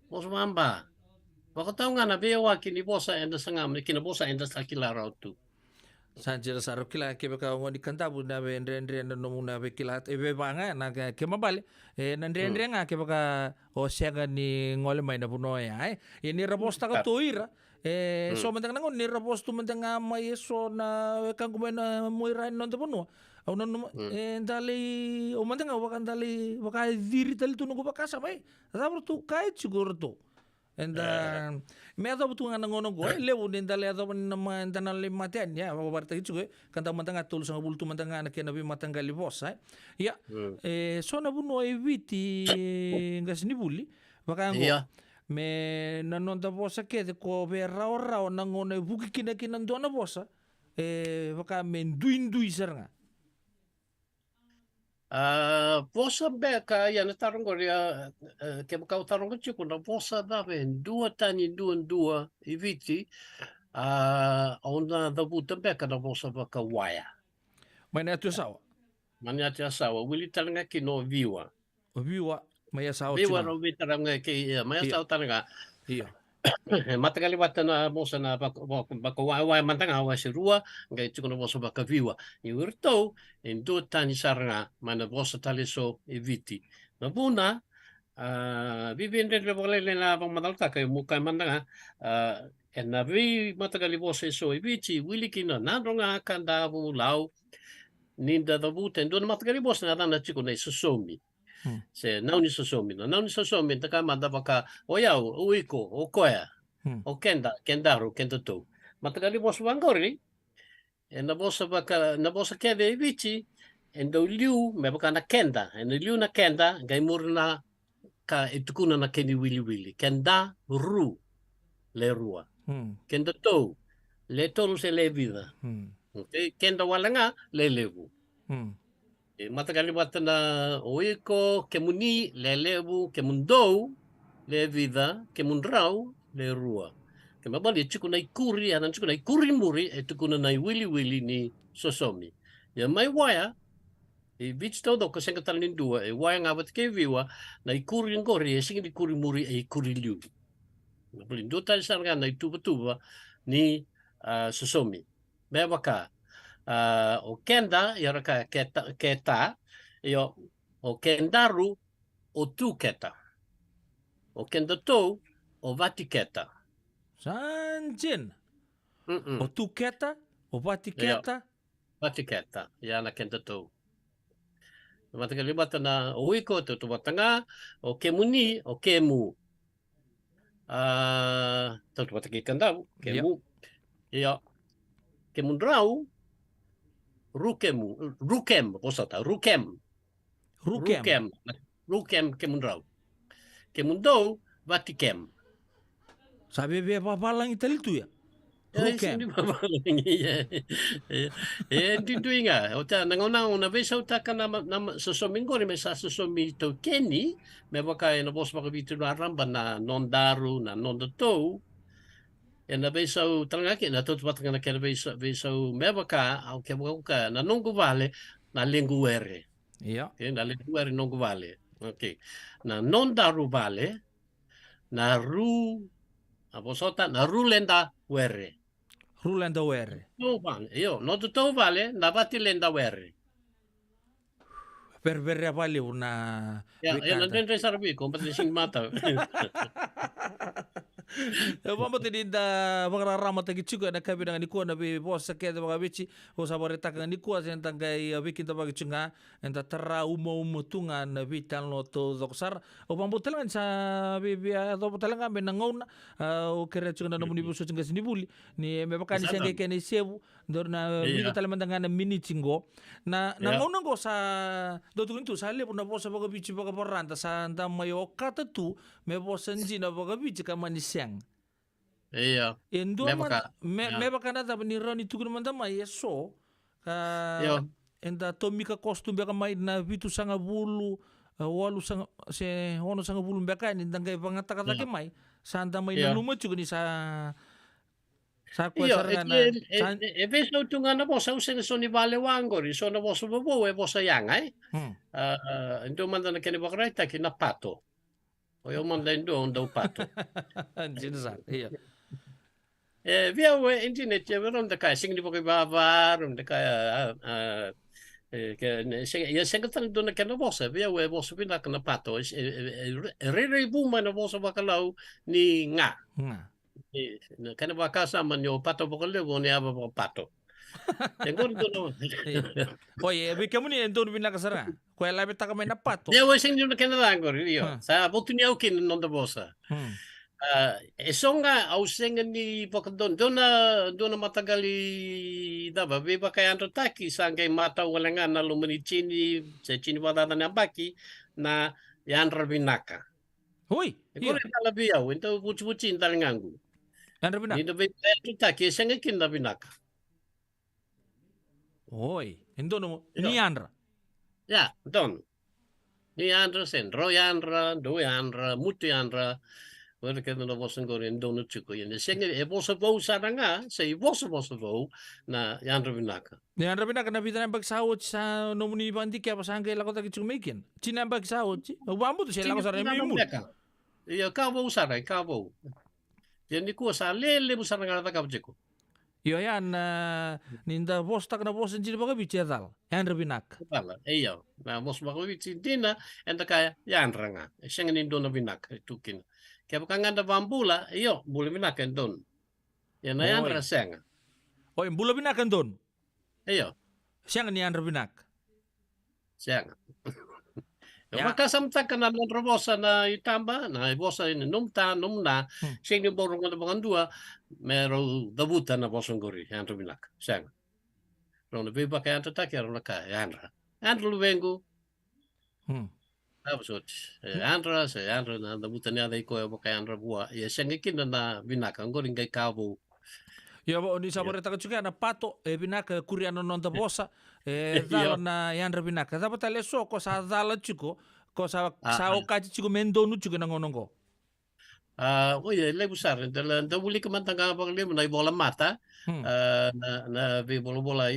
bosa ba mba. Bakataw nga na bewa kini bosa enda sangam kini bosa enda sakila tu. Sanjira saro kila ke baka ngoni kantabu na be ndre na no na be kila e be banga na ke mabale na ndre nga ke baka o sega ni ngole mai na buno ya ni raposta ka toira so mendang nangon ni rapostu mendang mai so na kang kumena moira no de buno au no dali o mendang wa kan dali baka diri dali tu no baka sa mai sabro tu kai chigurto. And me ada betul ngana ngono gue lewu den dale ada nama dana le matian ya wa barta gitu gue kan ta mantanga tul sanga bultu mantanga anak na bi matanga li bossa ya so na bu no eviti ngas ni buli bakango me na non da bossa ke de ko be ra na ngono buki kina dona bossa baka men duindui seranga Bosa beka ya na tarong ko ya ke baka tarong ko chiko na bosa da ben dua tani dua iviti ona da buta beka na bosa baka waya. Mana tu sawa? Mana tu sawa wili taranga kino viwa. Viwa maya sawa. Viwa ro taranga ke maya sawa taranga. Iya. Matagali wata na bosa na baka waya mantanga wa sirua ngai chiko na bosa baka viwa. Iurto in dua tani saranga mana bosa taliso eviti. Na buna vivende le bolele na bang madalta kay muka mandanga en na vi matagali bosa so eviti wili kina nandronga kanda bu lau ninda da buten don matagali bosa na dana chiko na sosomi. Se nauni sosomi taka manda baka oyau uiko o koya o kendaru kendato matagali bosa bangori en na bosa kede vici en do liu me baka na kenda en liu na kenda gai murna ka itukuna na keni wili kenda ru le rua kenda to le tolu se le vida okay kenda walanga le levu matagali bata na oiko kemuni le levu kemundou le vida kemundrau le rua kemabali chukuna ikuri anan chukuna ikuri muri etukuna na wili ni sosomi ya mai waya e beach todo ko senga talin dua e waya ngabat ke viwa na ikuri ngori e singi ikuri muri e ikuri liu mabali do tal sarga na tuba ni sosomi bebaka o kenda yaraka keta yo o kendaru o tu keta o kenda to o vatiketa Sanjin. O tuketa, o vatiketa. Vatiketa, ya na kenda to. Matagali bata na o wiko to batanga o kemuni o kemu. To bataki kandau kemu. Ya. Kemundrau rukem posata rukem kemundrau kemundou vatikem Sabi be papalang italitu ya. Sing di babalang iya. Tintu inga. Ota nangonang na vez ota ka na susomingo ni sa susomi to Kenny, me baka na boss baka bitu na ramba na non daru na non to. Na vez au talangaki na tot patanga na kena vez au me baka au ke baka na nongo vale na linguere. Iya. Na linguere nongo vale. Okay. Na non daru vale na ru abosota na rulenda were. Rulenda were. No vale, io non tutto vale, na bati lenda were. Per vale una. Ya, non dentro sarbi, compati sing mata. Vamos tadi da bagara rama tagi chuka na kabi na nikua na be bosa ke da bagabichi o sabore taka nikua sen tangai bikin ta bagi chunga enta terra umo tunga na bitan lo to doksar o pambo telangan sa bibia do telangan be nangon o kere chunga na muni buso chunga sinibuli ni me bakani senge ke ni sebu dor na bibia talaman tanga na mini chingo na nangon go sa do tu itu sa le na bosa bagabichi bagaporanta sa anda mayo kata tu me bosa njina bagabichi kamani siang. Iya. Endo me baka na ni rani tukun manda mai so ka enda tomika kostum beka mai na vitu sanga bulu walu sanga se hono sanga bulu beka ni dangay pangata kata ke mai santa mai na luma juga ni sa kwa saranga na e veso tunga na bosa usen so ni vale wangori so na bosa bobo e bosa yangai. Endo manda na kene bakreta ki na pato. O yo manda endo onda pato. Jinsa iya. Via internet ya veron da kai sing di pokoy bavar da kai ya sing tan do na kana bosa via bosa pina kana pato re buma na bosa bakalau ni nga kana bakasa man yo pato bakalau ni aba pato tengo do oye vi kamu ni endo bina kasara ko ela beta ka na pato ya sing do na kana langor io sa botunia o kin non da bosa. Esonga ausenga ni pakadon dona matagali daba beba kaya anto taki sangay mata walanga na lumani chini sa chini wadada na baki na yanra binaka. Hoy, Iko rin talabiya, ito buchi talangangu. Yanra binaka. Dito beba anto taki sangay kinda binaka. Hoy, endo no ni yanra. Ya, don. Ni yanra sen, ro yanra, do yanra, mutu yanra. Wala ka na bosan ko rin doon chuko yan. Siyang bosa bo sana nga, sa bosa bo na yanra binaka. Yanra binaka na bitan ang pagsawot sa nomuni bandi kaya pasangay lako tagi chumikin. China ang pagsawot si. Wambo to siya lako sa remi mo. Iya kabo sana, kabo. Yan ni ko sa lele mo sana nga takap ko. Iyo yan ninda bos tak na bosan jini baga bichi dal. Yanra binaka. Pala, iyo. Na bos baka bichi dina, enda kaya yanra nga. Siyang nindo na binaka tukin. Kaya baka nga na bambula, iyo, bula binakan doon. Yan na yan, raseng. Oy, bula binakan doon? Iyo. Siyang ni Andra Binak? Siyang. Makasamtak ka na ng robosa na itamba, na ibosa numta, numna, siyang yung borong na mga dua, meron dabutan na bosong gori, Andra Binak. Siyang. Rona biba kaya ito taki, rona ka, Andra. Andra luwengo. Andra na dabutan niya day ko kay Andra buwa. Ya siyang ikin na binakang ko rin kay kabo. Ya ba ni sa boreta ka juga na pato binaka kuriano non da bosa dala na Andra binaka. Dapat tale so ko sa dala chuko ko sa okaji chuko mendo nu chuko nangonongo. Oye, lei besar. Da uli kemantang ka pag limo na bola mata. Na vi bola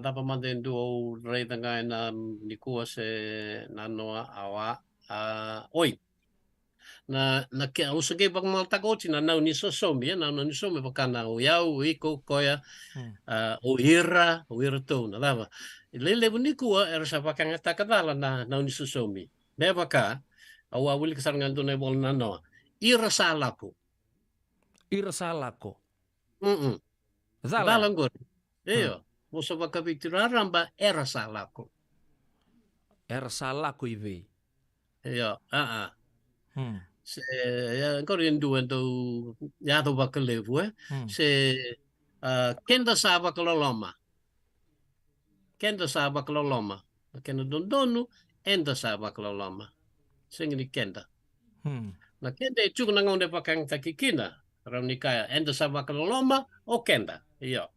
da pamanden do rei tanga na nikua se nanoa awa oi na ke usage bang malta ko na ni sosomi na ni somi bakana o yau iko koya o ira to na lava lele bunikua era sa bakanga takadala na ni sosomi beba ka awa uli kasarangan do na bol na no ira salako Zalang gor. Iyo. Musa bakabitura ramba era salako. Era salako ibe. Iyo. Se ya korin duan do ya do bakalevu se kenda saba kololoma. Kenda saba kololoma. Kenda dondonu enda saba kololoma. Singini kenda. Na kenda chuk nangonde pakang takikina. Rauni kaya enda sa wakaloloma o kenda. Iyo.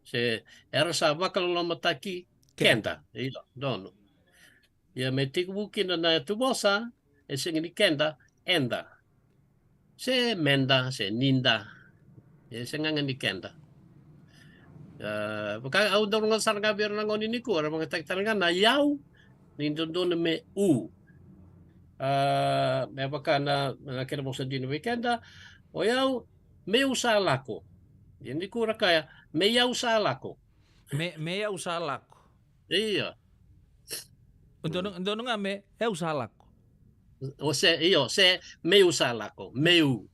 Se era sa wakaloloma taki kenda. Iyo. Dono. Ia me tiku bukina na tubosa e singini kenda enda. Se menda, se ninda. E se ngangani kenda. Baka au daw nga sarang gabi na ngoni ni ko, mga tagtangan na yaw, nindon me u. May baka na kira mo sa dino weekenda, o yaw, may usala ko. Hindi ko kaya, may yaw usala ko. Meia usalako. Iya. Ndono nga me e usalako. O se, iyo, se may usala ko. Meu.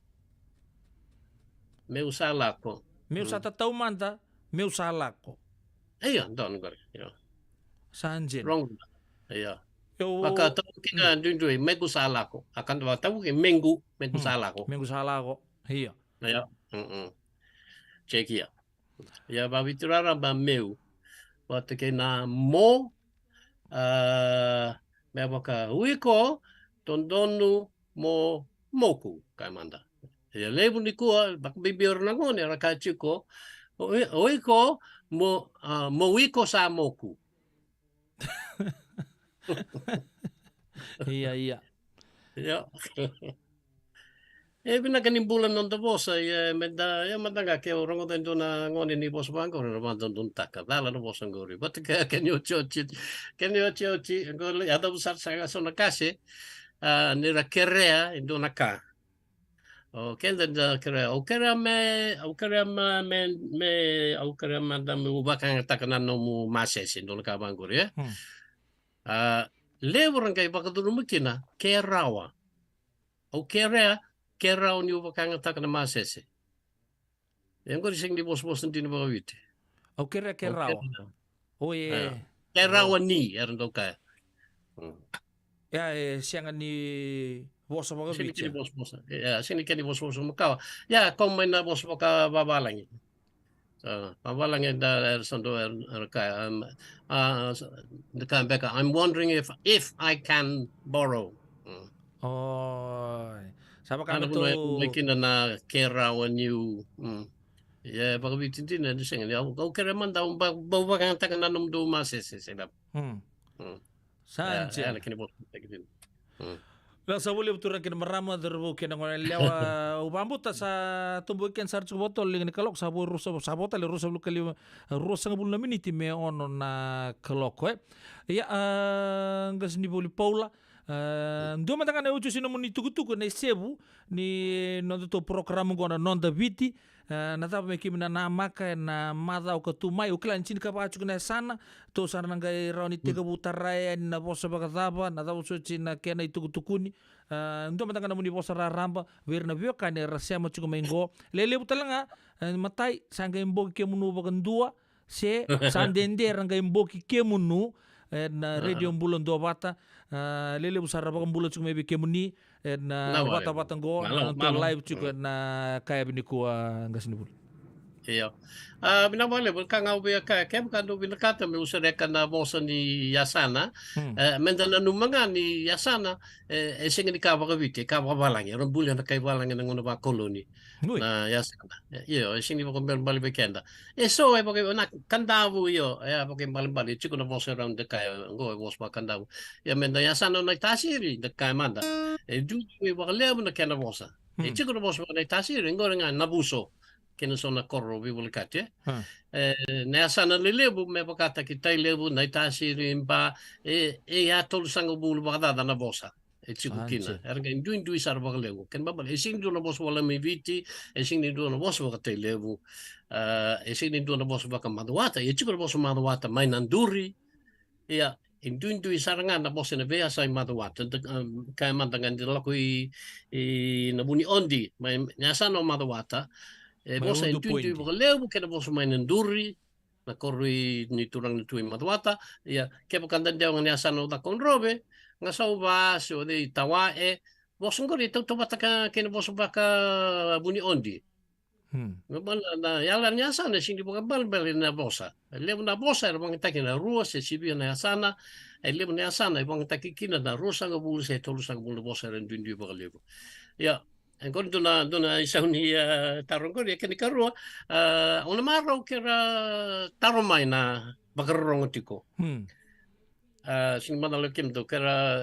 May usala ko. Meu sa tataw manta, meu salako. Iya, don ko. Iyo. Sanjin. Wrong. Iya. Yo, Maka tahu kita dui may usala ko. Akan tahu minggu may usala ko. meu salako. Iya. Ya. Check ya. Ya babiturara ba meu. Wate ke na mo me baka uiko tondonu mo moku kaimanda. Ya lebu ni ko bak bibir na ngone ra ka chiko. Uiko mo uiko sa moku. Iya. Ya. Pinagkanimbulan ng tapos ay madaga kaya orang ko tayo na ngonin ni Boss Bangko na naman doon taka. Dala na Boss Angori. Ba't kanyo chochi, adaw sa nakasi, nira kerea, indo naka. O kenda da kerea, o kerea madam ubakang takanan mo mases, indo naka Bangori. Lewo kay baka doon mukina, kerawa. O kerea, kera on yung bakang atak na masese. Yan ko rin di bos-bos na din ba kawit. O kerao. Oye. Kerawa ni, eran daw kaya. Ya siya nga ni bosa mga Sini bitya. kini bos-bos. Sini kini bos-bos makawa. Ya, kung may na bos maka babalang. Babalang yung sando kaya. I'm wondering if I can borrow. Oh. Sama Ano kami po to. may na kerawa niyo. Ya, baka bitin din na diseng. Okay naman daw bawa kang takan na nung dumases sila. Sanjin. Ano kinibot din. Lang sa wuli betul kena merama derbu kena ngone lewa ubambu ta sa tumbu ken sar cu botol ling kalok sabu rusa sabota le rusa kali rusa ngabul na miniti me ono na kalok ya ngas ni boli paula ndo matanga na uju sino moni tukutuku na sebu ni nondo to program ngona nonda viti na tapa me kimina na maka na madha o katumai o klan chin ka pachu na sana to sana ngai rauni tega butarai na bosa bakataba na tapa so chin na kena itukutukuni ndo matanga na moni bosa raramba ver na vio kane rasema chuko mengo lele butalanga matai sanga imboki kemunu bakandua se sandende ranga imboki kemunu na radio bulan dua bata lele besar apa bulan cuma ebe kemuni na bata bata go na live juga na kaya bini kuah nggak sini bul. Iya. Binabale kang au be ka kem kan do binakata me usareka na bosa ni Yasana. Mendana numanga ni Yasana sing ni ka ba vite ka ba balang ron bulan kay balang ng una ba koloni. Na Yasana. Iyo sing ni ba ko bali bekenda. So ay ba na kandavu yo ay ba kay bali chiko na bosa around the kay go was ba kandavu. Ya menda Yasana na tasiri de kay manda. Du ba lebo na kena bosa. Chiko na bosa na tasiri ngor nga nabuso. Kena sona korro bibul kate na sana lelebu me bakata kita lebu na tasiri impa ya tol sango bulu bakada na bosa chikukina erga indui sar baglebu ken babal sing do na bos wala me viti sing ni do na bos bakata lebu sing ni do na bos bakamadwata chikul bos madwata mai nanduri ya indui sarangan na bos na vea sai madwata kay mandangan dila ko na buni ondi mai nyasa no madwata bosa intuitu bagaleu kena bosa mainan duri na korui ni turang ni tui matwata ya ke pakandan dia ngani asano ta konrobe nga sau ba so de tawae bosa ngori to bata ka kena bosa baka buni ondi ngabal na yalan nya sana sing di bal na bosa lebu na bosa bang takina rua se sibi na asana lebu na asana bang takikina na rusa ngabul se tolu sang bul bosa ren dundi bagaleu ya Kau dona isauni tarong kau dia kini karua. Ona marau kira tarong mai na bakarong tiko. Sing mana lo kem do kira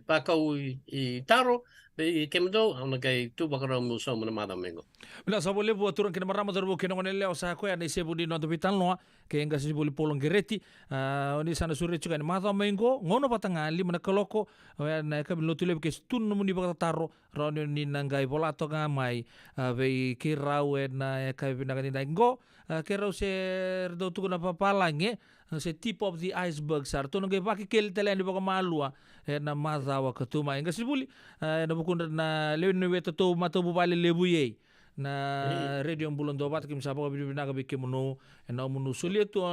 pakau I taro be kem do ona kai tu bakarong muso mana mada mengo. Bila sa boleh buat turun kena marama terbu kena ngone leo sa ko ya ni sebu di no hospital no ke enga si boleh polong gereti oni sana suri chuka ni mata mengo ngono patangali mana kaloko na ka bilo tule ke stun no muni bakata taro ron ni nangai bola to ngamai be kirau na ka bina ka ni ngo kirau se do tu na papalange se tip of the iceberg sar to no ge paki kel tele ni baka malua na mata wa katuma enga si buli na bukun na lewe ni weto to mato bu bale lebu ye na radio bulan dobat kim sapa ka bina ka bikke muno na muno solieto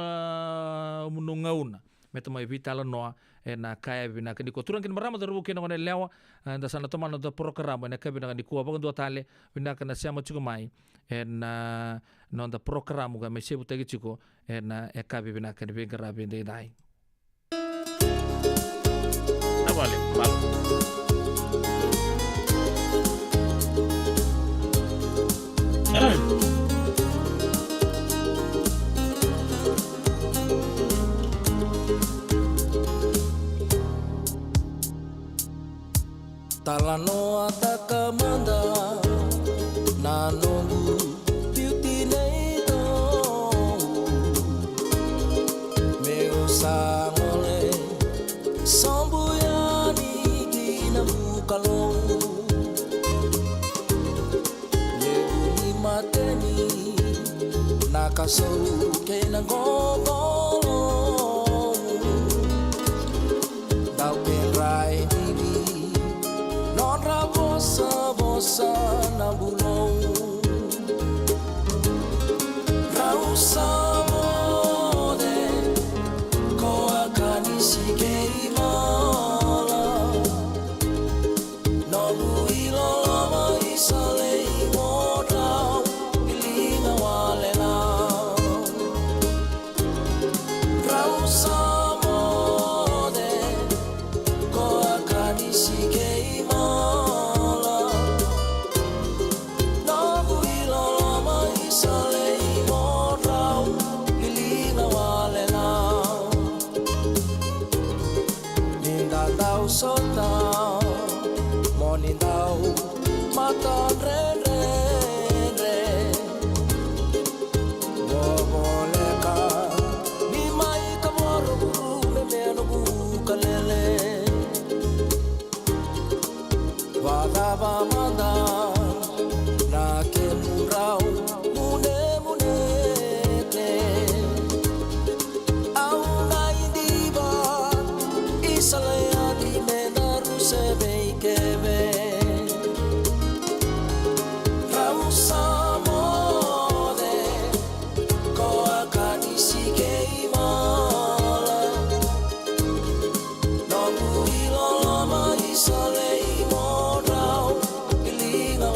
muno ngauna meta mai vitala noa na kaya bina ka diko turang kin marama terbu kin ngone lewa da sana to mano da program na ka bina ka diko apa do tale bina ka na siamo chuko mai na non da program ga me sebu tagi chuko na ka bina ka bina ka rabinde dai Na vale, Talanoa takamanda nanongu beauty neito meu sangole sambuyani kina mukalong leuni mateni nakasau kena gogolong dau penrai bosa na bulong rausa mode ko akani sikei mala no builo lama isalei moda ilinga walela rausa mode ko akani sikei sota monindau mata re boleka ni mai kamoro me meno bukalele wadava manda na ke murau mune te au nai diva isale Ilinga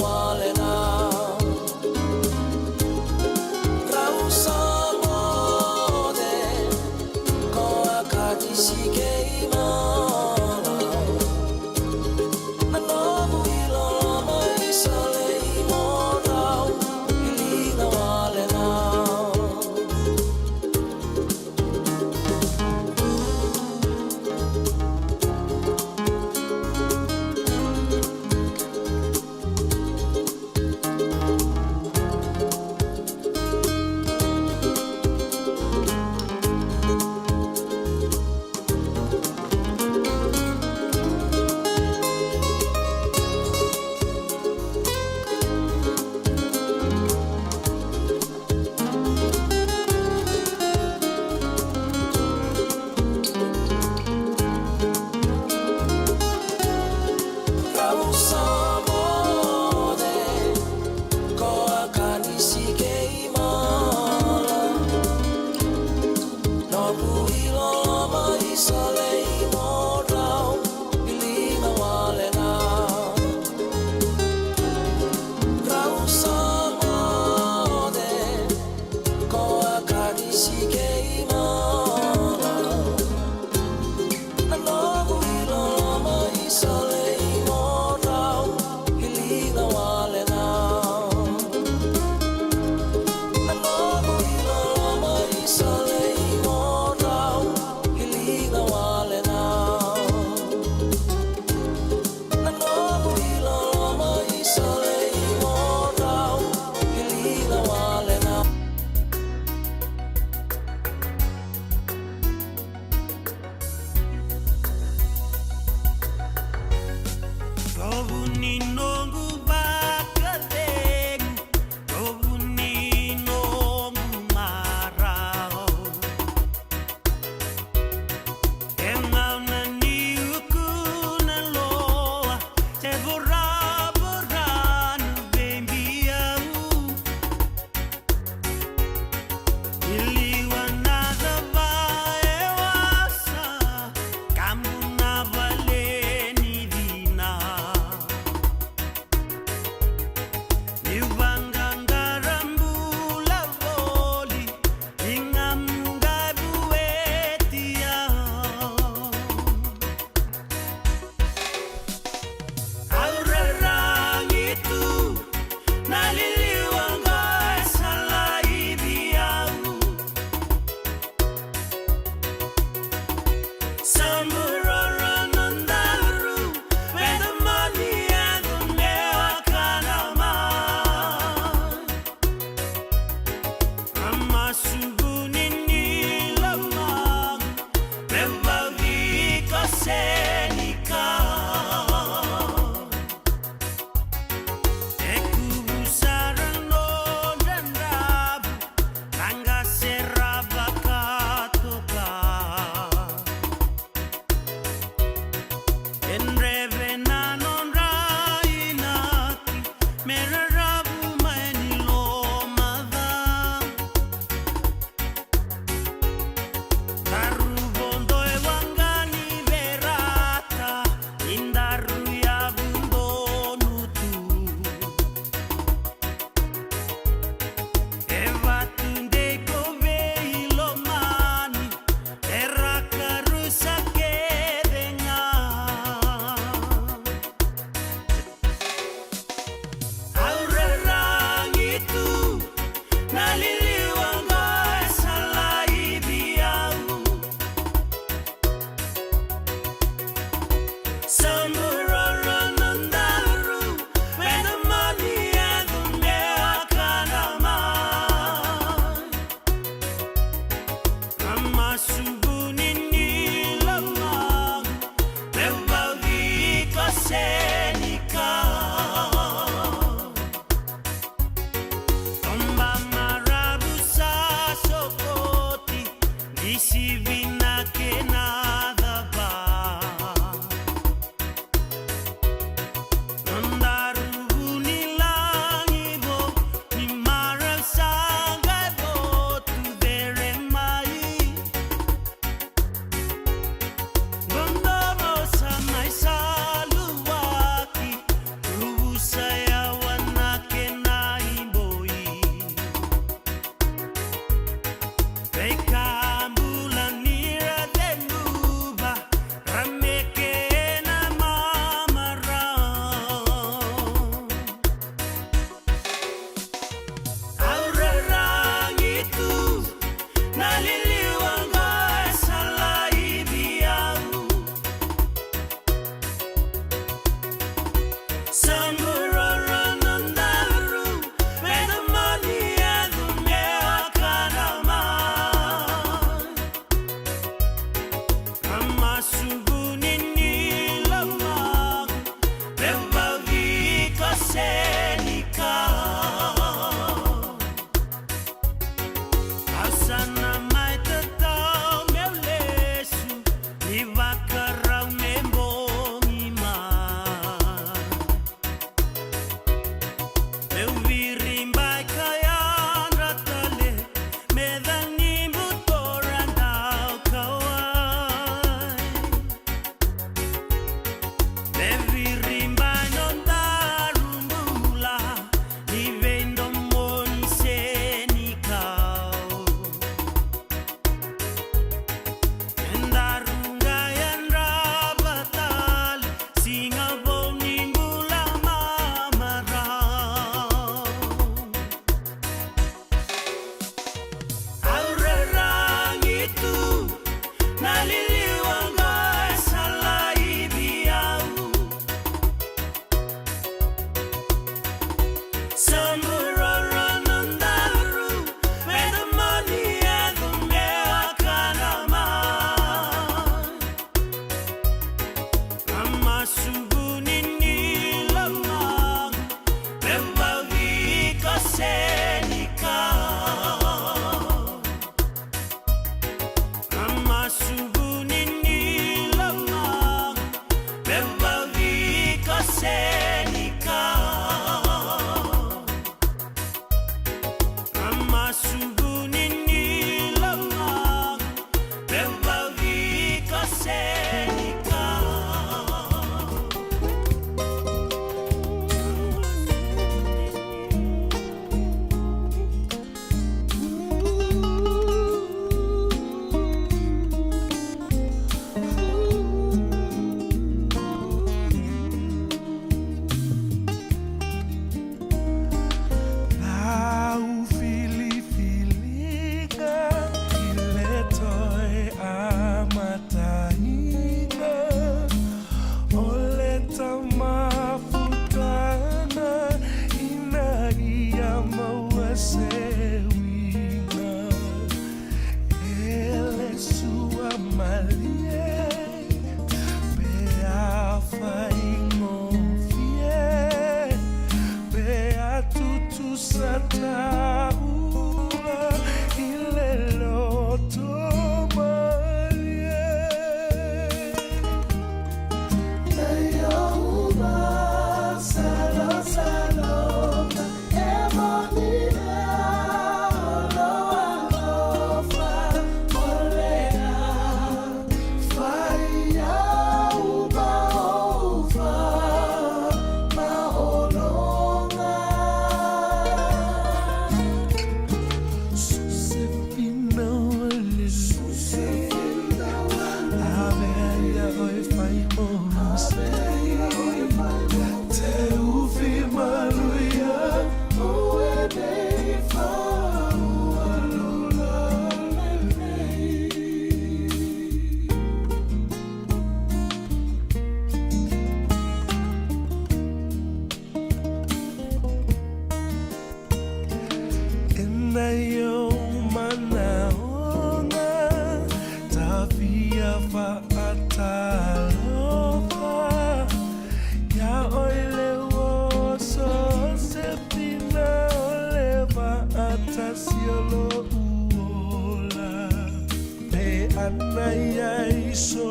Anayai so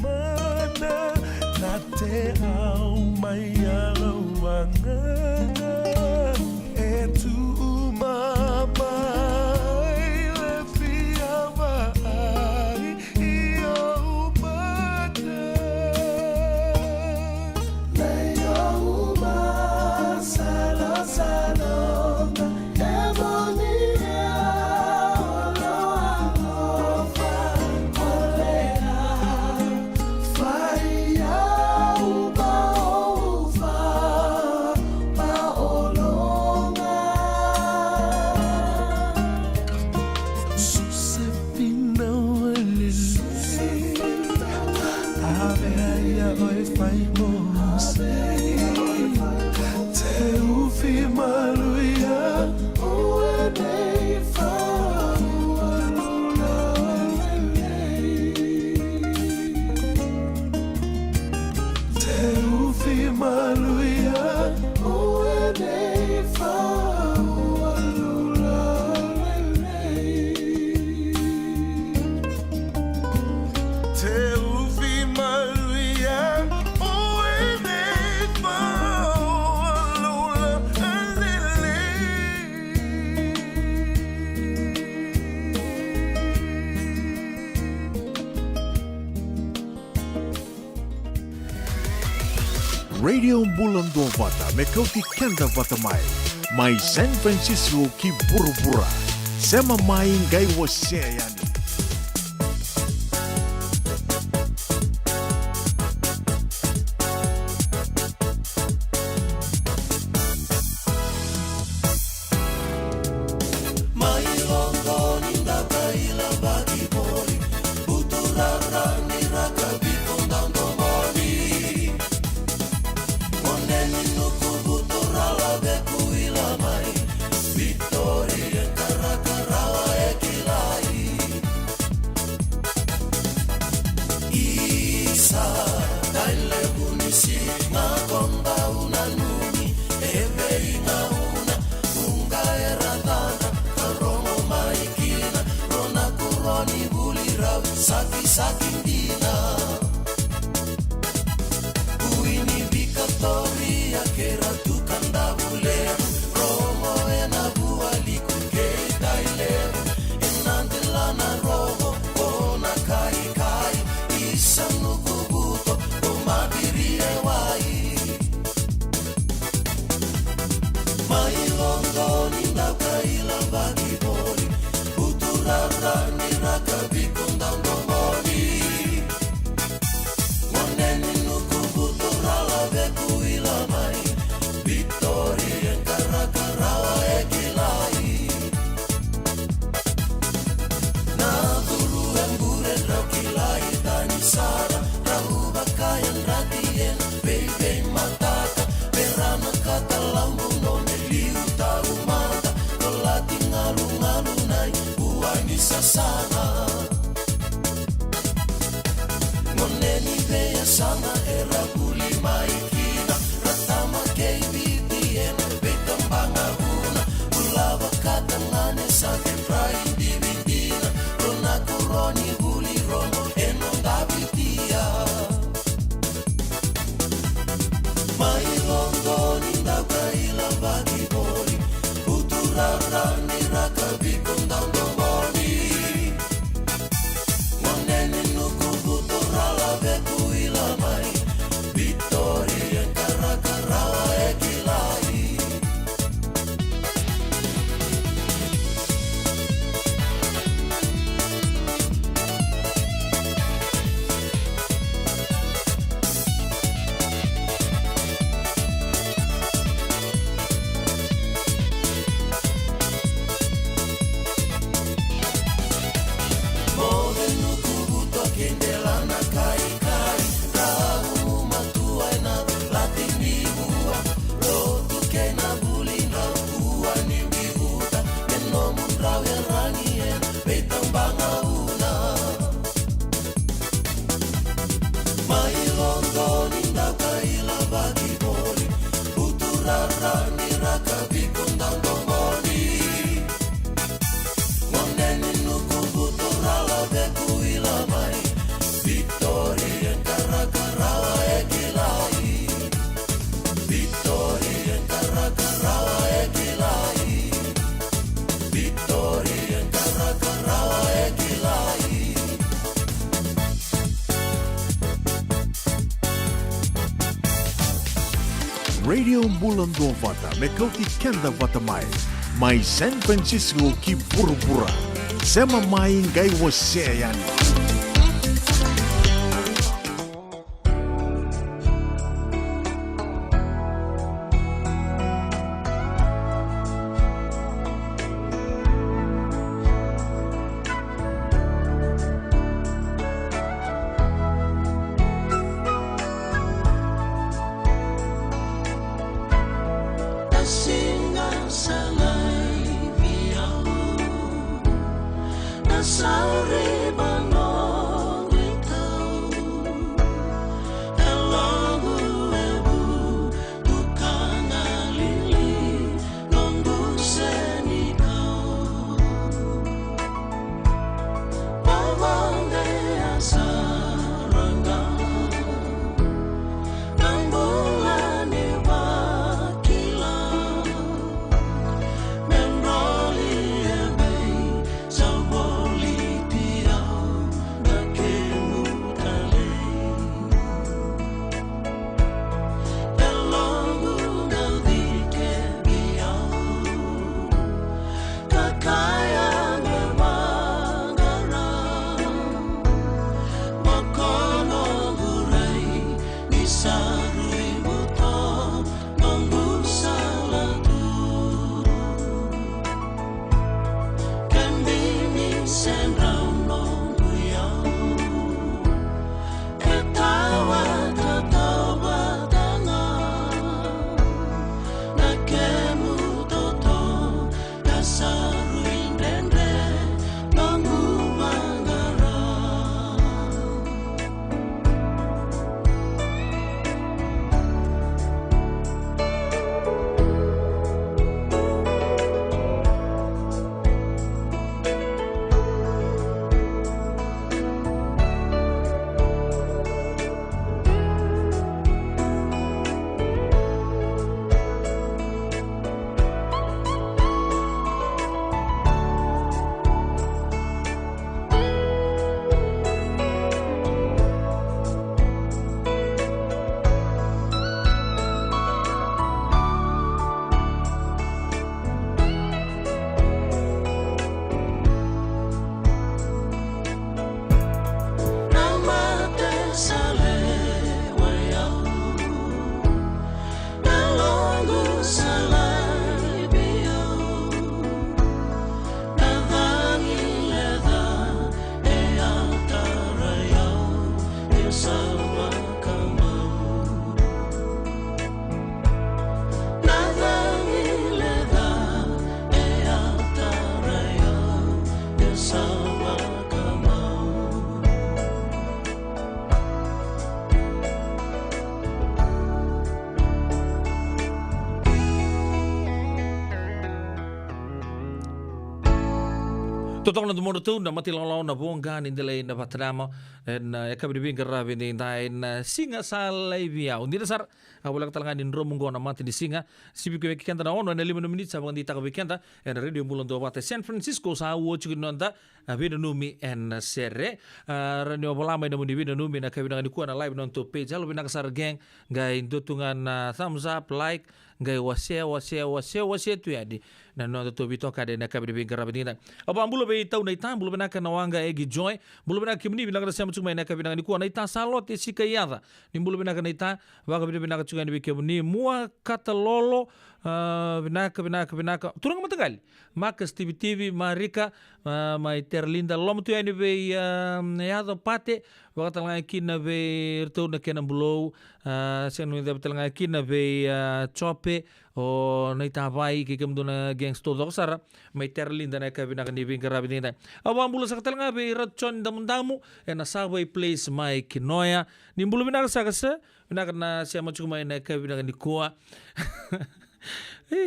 mana na te au mai alawanga e tu mamai le fia vai I au mana nei au ma salo salo e monia Radio Bulan Dua Vata me kau ti kenda vata mai San Francisco ki bura-bura sema mai ngai wase yani Kuila bulan dua vata, me kau ti kenda vata mai San Francisco ki pura-pura. Sema mai ngai wase yani. Totong na tumono tu na matilaw na buongga ni delay na patramo na ekabibing karabi ni na singa sa laibia. Undi na sar wala talaga din romungo na mati di singa. Sibi ko kanta na ono na 5 minutes sa mga dita ko kanta en radio mulan do wate San Francisco sa watch nonda video numi en serre radio balama na muni video numi na kabina ni kuana live non to page halo binakasar gang gay dotungan thumbs up like gay wase tu yadi na no to bito kade na kabidi bin karabi nita aba ambulo be tau na itam bulo benaka na wanga egi joy bulo benaka kimni binaka sa mutuma na kabina ni kuana ita salot e sikayada ni bulo benaka na ita wa kabidi binaka tsuga ni bikebuni mua katalolo binaka turang matagal makas TV marika mai terlinda lom tu yani be yado pate wa talanga kina be to na kena bulo senu da talanga kina be chope o na itavai ke kemduna gangsto doksara mai terlinda na kabina ni bin karabinina awa bulo sa talanga be ratchon damundamu na sabay place mai kinoya ni bulo binaka sa kasa binaka na siya machuma na kabina ni kuwa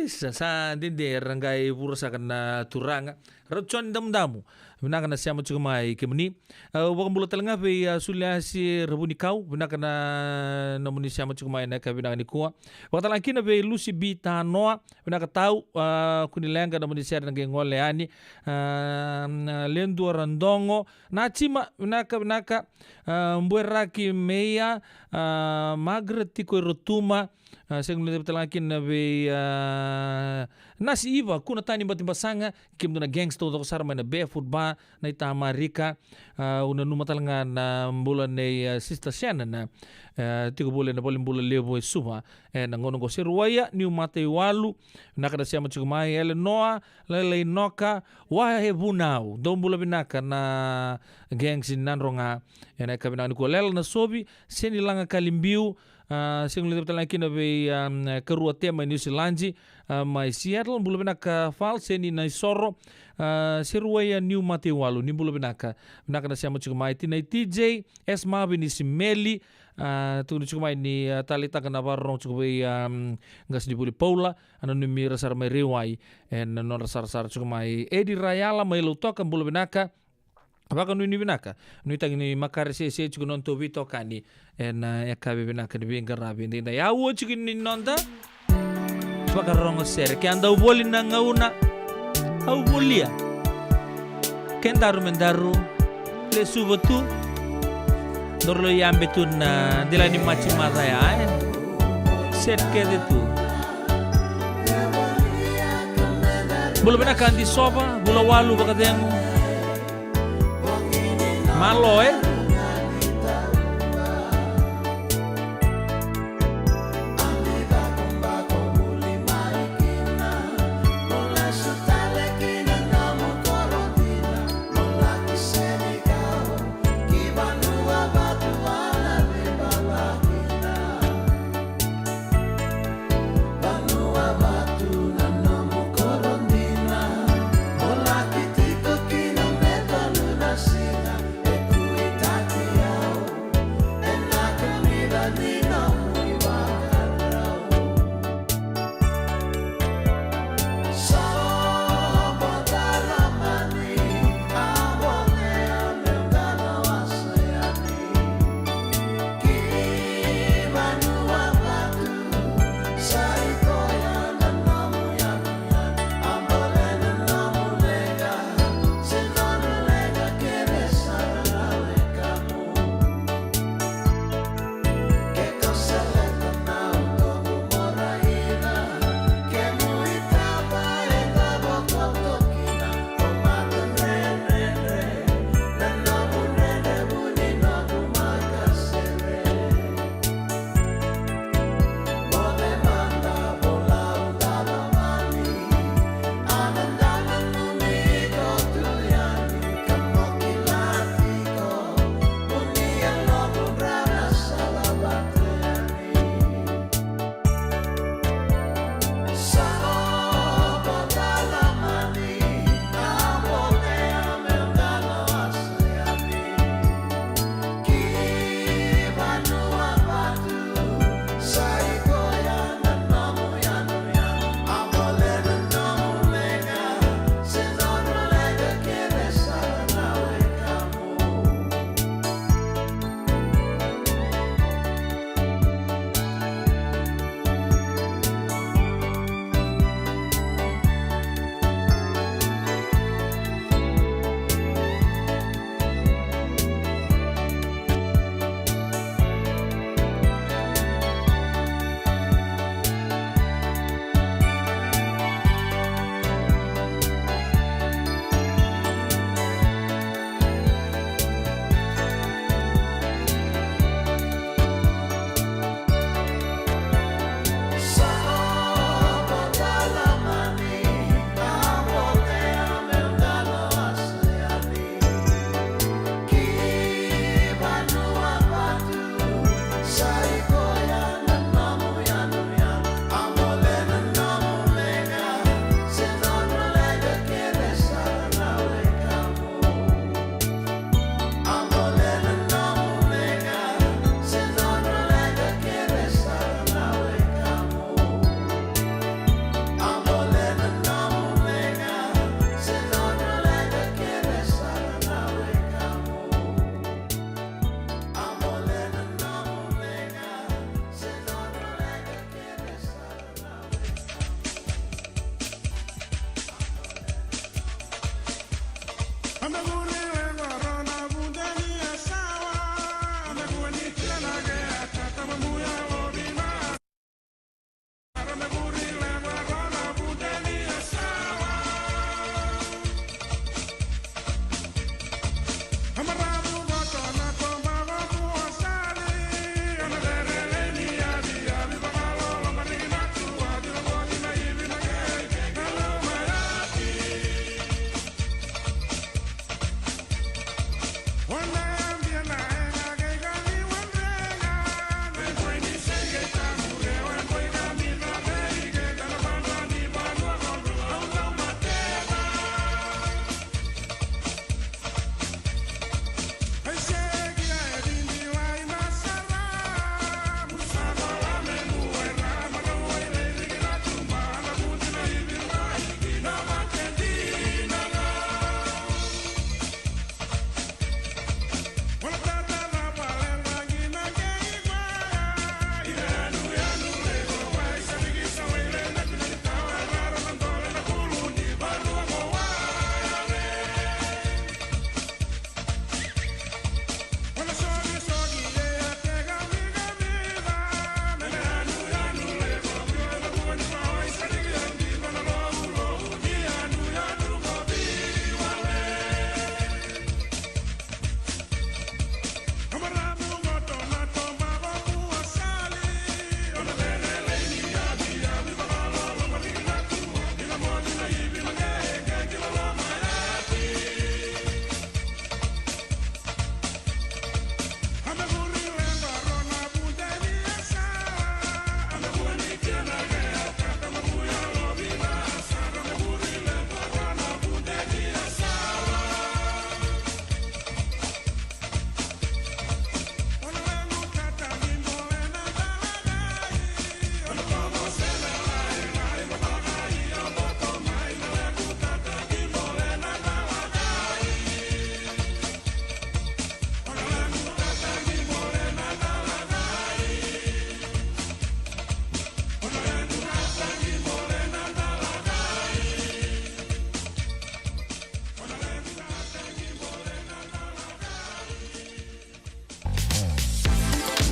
sa dinde rangai bursa kana turanga Ratson damu-damu. Vinaka na siamo chuka mai kemni. Wakam bula talanga pe sulia si rabuni kau. Vinaka na namuni siamo chuka mai na ka vinaka ni kuwa. Wakatalangkina pe Lucy B Tanoa. Vinaka tau kunilenga namuni siya na ngole ani. Lendu Randongo. Na chima vinaka mbueraki meia. Margaret Tiko Rotuma. Saya ngelihat talangkin na be nasi iwa kuna tani batimbasanga kim na gangster to sarma na barefoot ba na itama rika una numa talanga na bulan na sister Shannon na tigo bulan na bulan lebo suha na ngono go seruaya New Mate Walu nakada siya machugmai Eleanor lele noka wa hebunau dom bula binaka na gangs in nanronga na kabina ko lel na sobi seni langa kalimbiu Sing lihat lagi nabi kerua tema New Zealand mai Seattle bulu benaka fal seni na soro seruaya New Mate Walu ni bulu benaka na siya mo mai tinai TJ Esma bini si Meli tu mai ni talita kana barong cukup ngas di buli Paula anu ni mi rasar mai rewai en non rasar mai Edi Rayala mai lutoka bulu benaka Baka nui binaka, nui tangi ni makare se chuku nonto vito kani en kabe binaka ni binga rabi ndinda ya uo chuku ni nonta baka rongo sere ke anda uboli na ngauna au bolia kendaru mendaru le subo tu dorlo yambe tu na dilani machi mata ya set ke de tu bulu binaka andi soba bulu walu baka dengu malo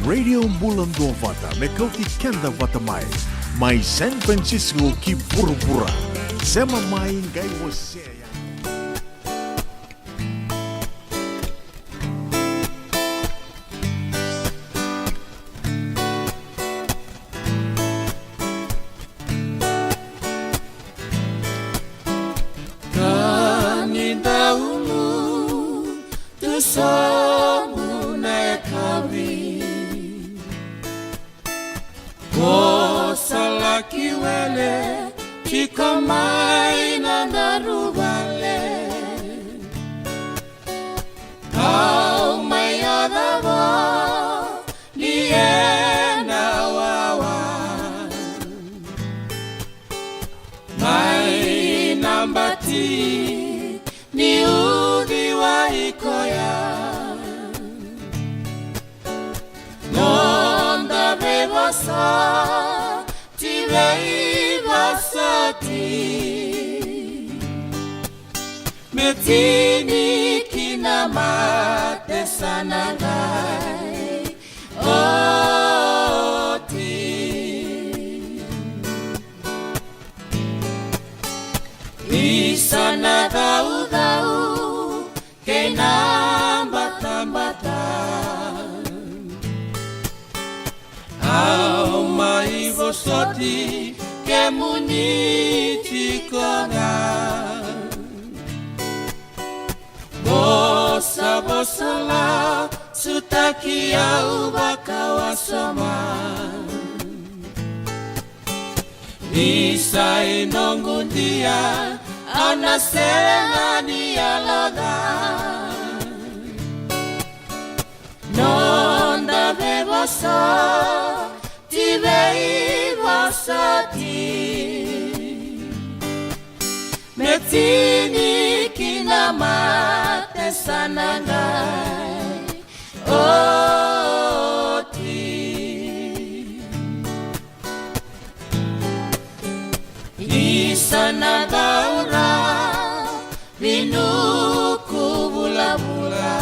Radio Bulan Dua Vata, me kau ki kenda vata mai San Francisco ki pura-pura. Sema mai ngai você ya. Metini kinamate sanagai oti Isana dau-dau kenambatan Au mai vosoti kemuniti konan Bosa-bosa la sutakiau bakawasama Isai nongundia anaselani alaga Nonda bebosa tibei vasati Metini kinamate sanagai oti Isana daura binuku bula-bula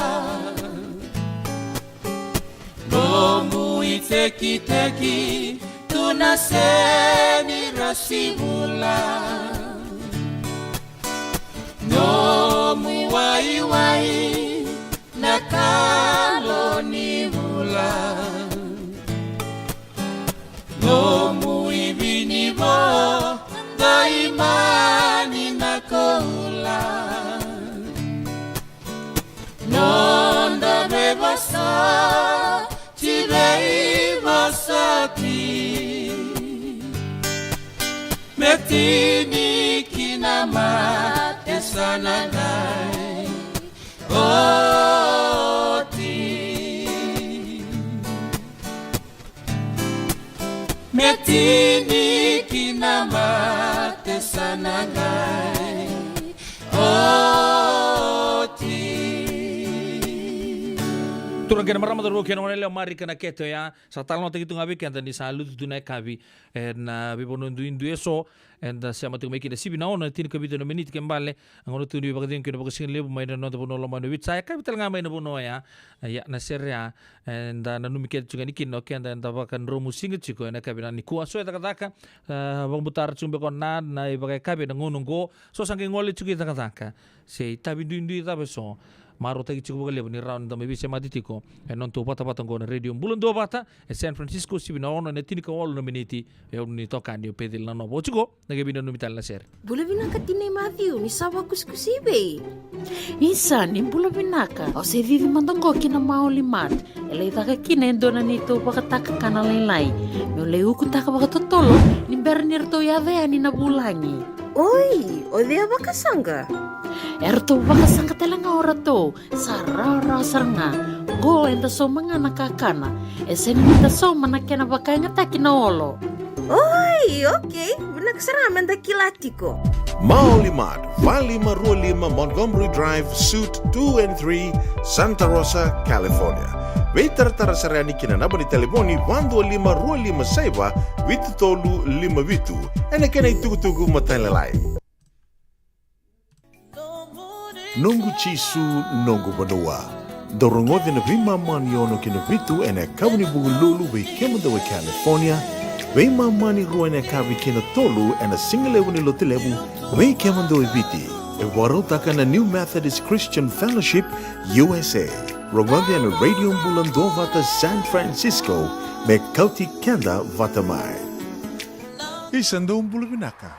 Bomu iteki-teki tunaseni rasibula No muwai-wai nakalo ni mula No muibinibo daimani nakoula Nonda bebasa tibei basati Metini kinamate sanagai oti Metini kinamate sanagai oti Turang kena marama terus kena orang lelaki mari kena keto ya. Satal nota gitu ngabi kena di salut tu naik kabi. Na bipono indu eso. And siamo tu meki desibi na ona tin kabito na menit kembale. Ang ono tu di bagdin kena bagasing lebu may na nota puno lama wit saya kabi tal ngamay na puno ya. Ya na serya. And nanumikit juga nikin no kaya and tabakan romu singit chiko na kabi na ni kuaso ya takataka. Bang butar chumbe kon na ibagai kabi na ngununggo. So sangking ngole chuki takataka. Say tabi du tabi so. Maro tagi cukup kali ni round da mebise maditiko e non to pata ngone radio Bulan Dua Vata e San Francisco si bina ono ne tinika wol no miniti e oni tokani o pedil na no bochugo nage bina no mitalla ser Bula binaka tinay Matthew, ni sawa kuskusibe. Isa, nimbula binaka. O se vivi mandongo kina maulimat. Elay taka kina endona nito pakataka kana laylay. No leuku taka pakatotolo, nimber nirto yadea ni nabulangi. Oi, o dea bakasanga. Erto bakasanga talanga orato. Sarara saranga. Go enda so mga nakakana. Esen nita so manakena bakanga takina olo. Oi, okay. Nagsaraman da kilatiko. Maulimat, Valley Marua Montgomery Drive, Suite 2 and 3, Santa Rosa, California. Veitar sarani kina naba ni telefoni 125 saiba vitu tolu 5 vitu. Ene kena itugu matan lalai. Nunggu Chisu, nunggu Banua. Dorongote na vima mani ono kina vitu ene kauni bugululu we kemando we California. We mani rua ene kavi kina tolu ene singalewu ni lotilewu we kemando we viti. E warotaka na New Methodist Christian Fellowship USA. Rongote ene radio mbulando vata San Francisco me kauti kenda vata mai. Isando umbulu binaka.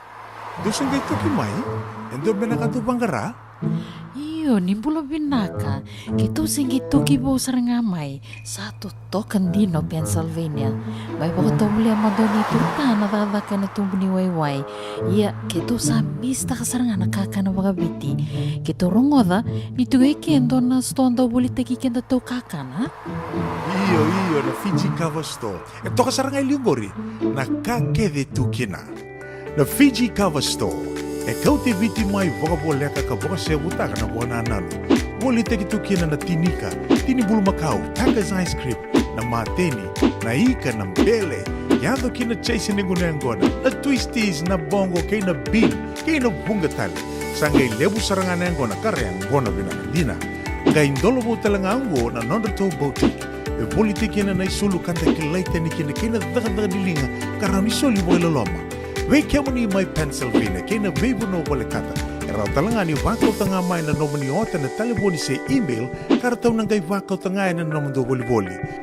Dosen kay toki mai? Endo binaka tu bangara? Iyo, nimbulo binaka. Kito singi toki bo sarangamay. Satu tokan dino Pennsylvania. May bako tumuli ang madoni turta na dadaka na tumbuni wayway. Iya, kito sa mista ka saranga nakaka na mga biti. Kito rongoda, nito ay kendo na stonda ulit kenda to kakana. Iyo, na Fiji Cover Store. Ito ka sarangay lingori. Nakakede tu kina. Na Fiji Cover Store. E kau te viti mai wakaboleka ka waka se utaka na wana nanu. Woli te kitu kina na tinika, tini bulu makau, takas ice cream, na mateni, na ika, na mbele. Yado kina chase ninguna ngona, na twisties, na bongo, kay na bean, kay na bungatali. Sangay lebu sarangana ngona, kare ngona binakandina. Kay indolo mo talanga ango na nondato boutique. E woli te kina na isulu kanta kilaita ni kina daga dilinga, karang isoli mo ilaloma. We kemani mai Pennsylvania, kena vebu no wale kata. Era talangani wakau tanga mai na nomani ota na telefoni se email, karatau nangai wakau tanga na nomando boli.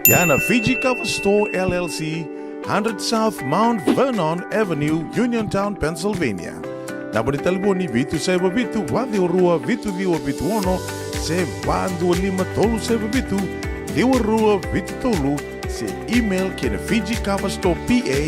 Yana Fiji Cover Store LLC, 100 South Mount Vernon Avenue, Uniontown, Pennsylvania. Nabani telefoni vitu seba vitu, wadi orua vitu diwa vitu ono, se wandu lima tolu seba vitu, diwa rua vitu tolu, se email kena Fiji Cover Store PA@gmail.com.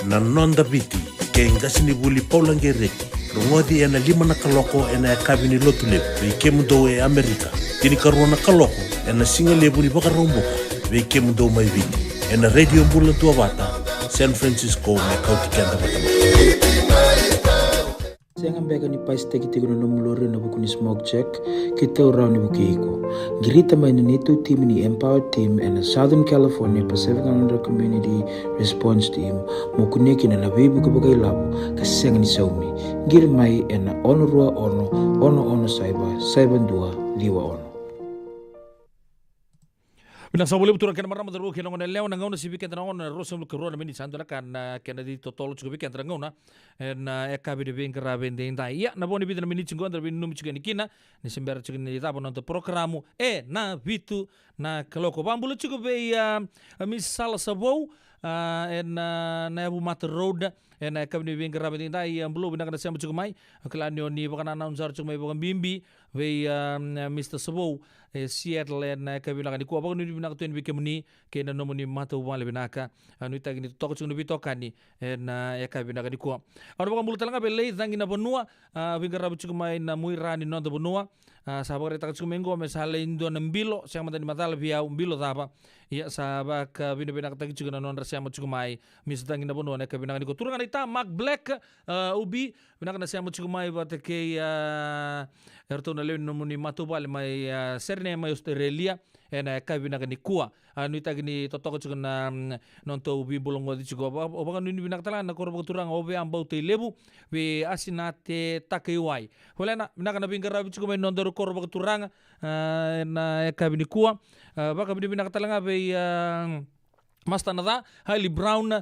Na nonda viti ke ngasini buli paulangereki rongodi ena lima na kaloko ena kabini lotule ve kemundo e Amerika tini karona kaloko ena singale buli bakaromboka ve kemundo mai viti ena radio mbula tua vata San Francisco me kauti kenda batama. Senga mbega ni pais teki teki no mulore na buku ni smoke check kita urau ni buki iko. Girita mai ni tu team ni Empower Team and Southern California Pacific Islander Community Response Team mokuneki na bibu ka bagay labo ka senga ni saumi. Gir mai ena ono rua ono saiba dua liwa ono. Bina sa boleh betul kan marama daru kena ngona leo na ngona sibi kan ngona rosum ke rona mini sandra kan kena di totolo cukup kan ngona na ekabi de ben karaben de ndai ya na boni bidana mini chingo andra bin num chigani kina ni sembera chigani ni tabo nonto programu na vitu na kaloko bambulo cukup be misal sabou na Abu Mata Road na ekabi de ben karaben de ndai ambulo bina kana sembu cukup mai kelani ni bakana announcer cukup mai bakam bimbi we Mr. Sabou Seattle na kabina ni ko ba ni bina to ni kemni ke na nomoni mata wale binaka anu tagi ni toko chung ni bitokani na kabina ni ko anu ba multa langa bele zangi na bonua bingara buchu mai na muirani no do bonua sabare tak chung mengo mesale indo na mbilo siang mata ni mata bia mbilo daba ya sabak bina bina tagi chung na non rasia muchu mai mis zangi na bonua na kabina ni ko turanga ita Mark Black ubi bina na sia muchu mai ba te ke erto na le nomoni mata wale mai serne mai Australia ena kabina ni kuwa anu tagi ni totoko chung na nonto ubi bolongo di chugo o ba ni bina tala na korbo turang obe ambau te lebu we asinate takeiwai holena bina kana bingara chugo mai nonto korbo turang na kabini kuwa ba kabini bina tala ngabe masta nada Hailey Brown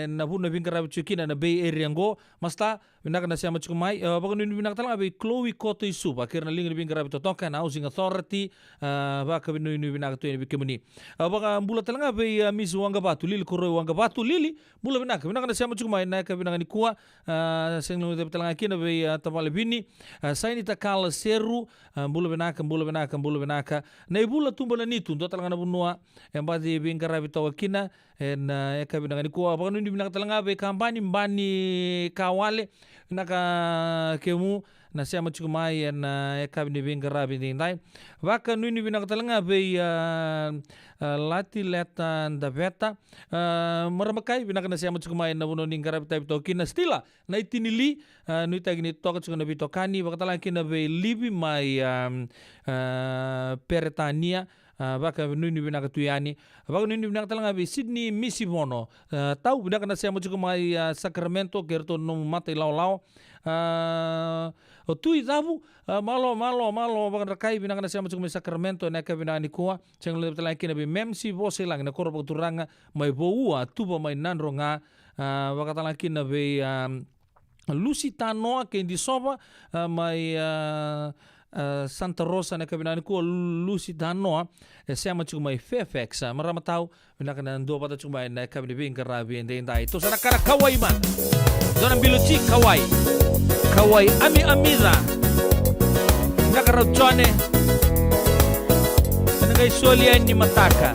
na buna bingara chukina na Bay Area ngo masta binaka na siya machukumai baka nini binaka talaga be Chloe Koto Isuba kira na linga ni bingara bitotoka na Housing Authority baka nini binaka to ni bikemuni baka mbula talaga be Miss Wangabatu Lili Koroi Wangabatu Lili bula binaka na siya machukumai na ka binaka ni kuwa senglo de talaga kina be tamale bini saini takala seru bula binaka na ibula tumbala nitu ndo talaga na bunua embadi bingara bitoka kina na kabina ni kuwa baka nini binaka talaga be kampani mbani kawale naka kemu na siya matsukumay na ekabi ni Binga Rabi Dindai. Waka nuni binakatalanga bay lati leta daveta maramakai binakana siya matsukumay na buno ning Garabi tayo kina stila na itinili nui tagi ni toka tsukuna bito kani bakatalang kina bay libi may peretania baka nuni binakatuyani baka nuni binakatalanga bay Sydney Misibono tau binakana siya matsukumay Sacramento kerto nung matay law tui davu malo baka rakai binakana siya matsukumay Sacramento na kabinani kuwa siyang leptalang kina bay memsi bose lang na korobag turanga may boua tuba may nanro nga bakatalang kina bay Lusitanoa ke di soba may Santa Rosa na kabinani ko Lusitanoa siya matsukumay Fairfax maramatao binakana ndo pata tsukumay na kabini Binga Rabi Dindai to sana kara kawai man donan biluchi kawai amiza nakarotone nagay solia ni mataka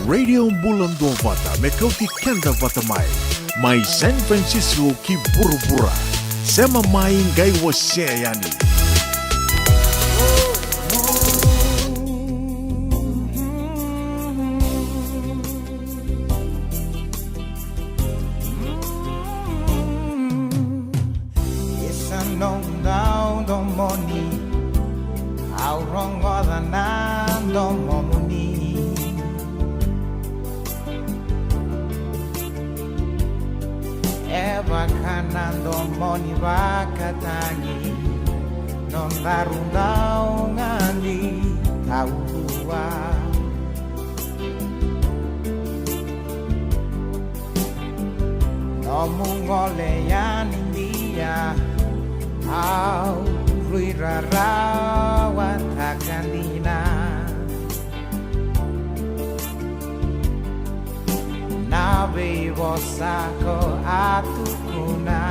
Radio Bulan Dua Vata, Mekauti Kenda Vata Mai San Francisco ki Burubura, Sema Mai Ngai Waseayani. no down the money. How wrong other nan the money. Eva kanan the money bakatangi. Non darung daungan kaua. Nomungoleyan India au ruirarawat takandina nabe bosako atukuna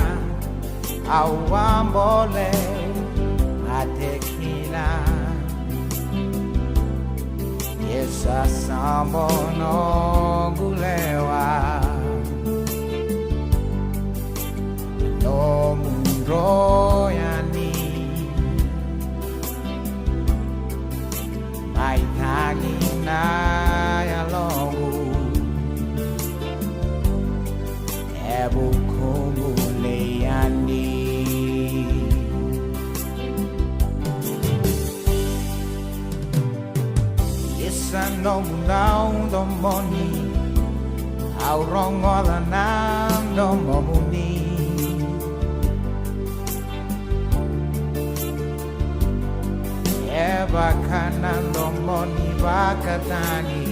au ambole atekina yesa sambono gulewa no munroyani mai tagina ya longu ebu kumuleyani yes I know now the money how wrong all the now the money. Eva kanan domoni bakatangi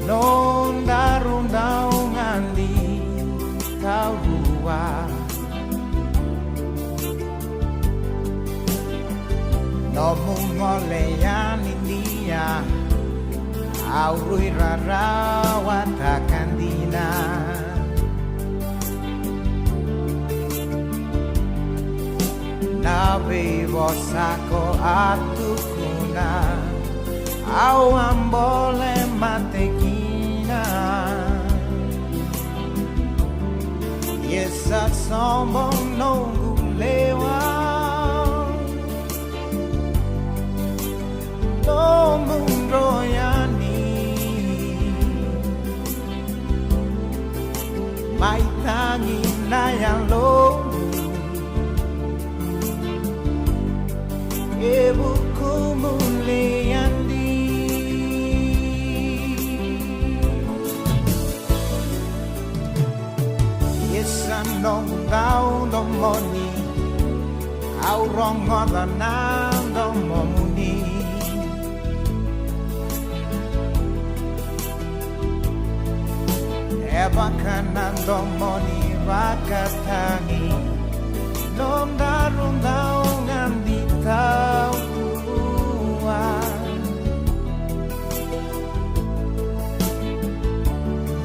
non darun daungan di kaurua no mungoleyan India aurui rarawat takandina nabe bosako atukuna au ambole matekina yesa sombong nongu lewa no munroyani mai tangi na yang longu ebu kumuleyandi yes I know down the money how wrong other now the money eba kanan the money bakatangi non darun daungan di tauan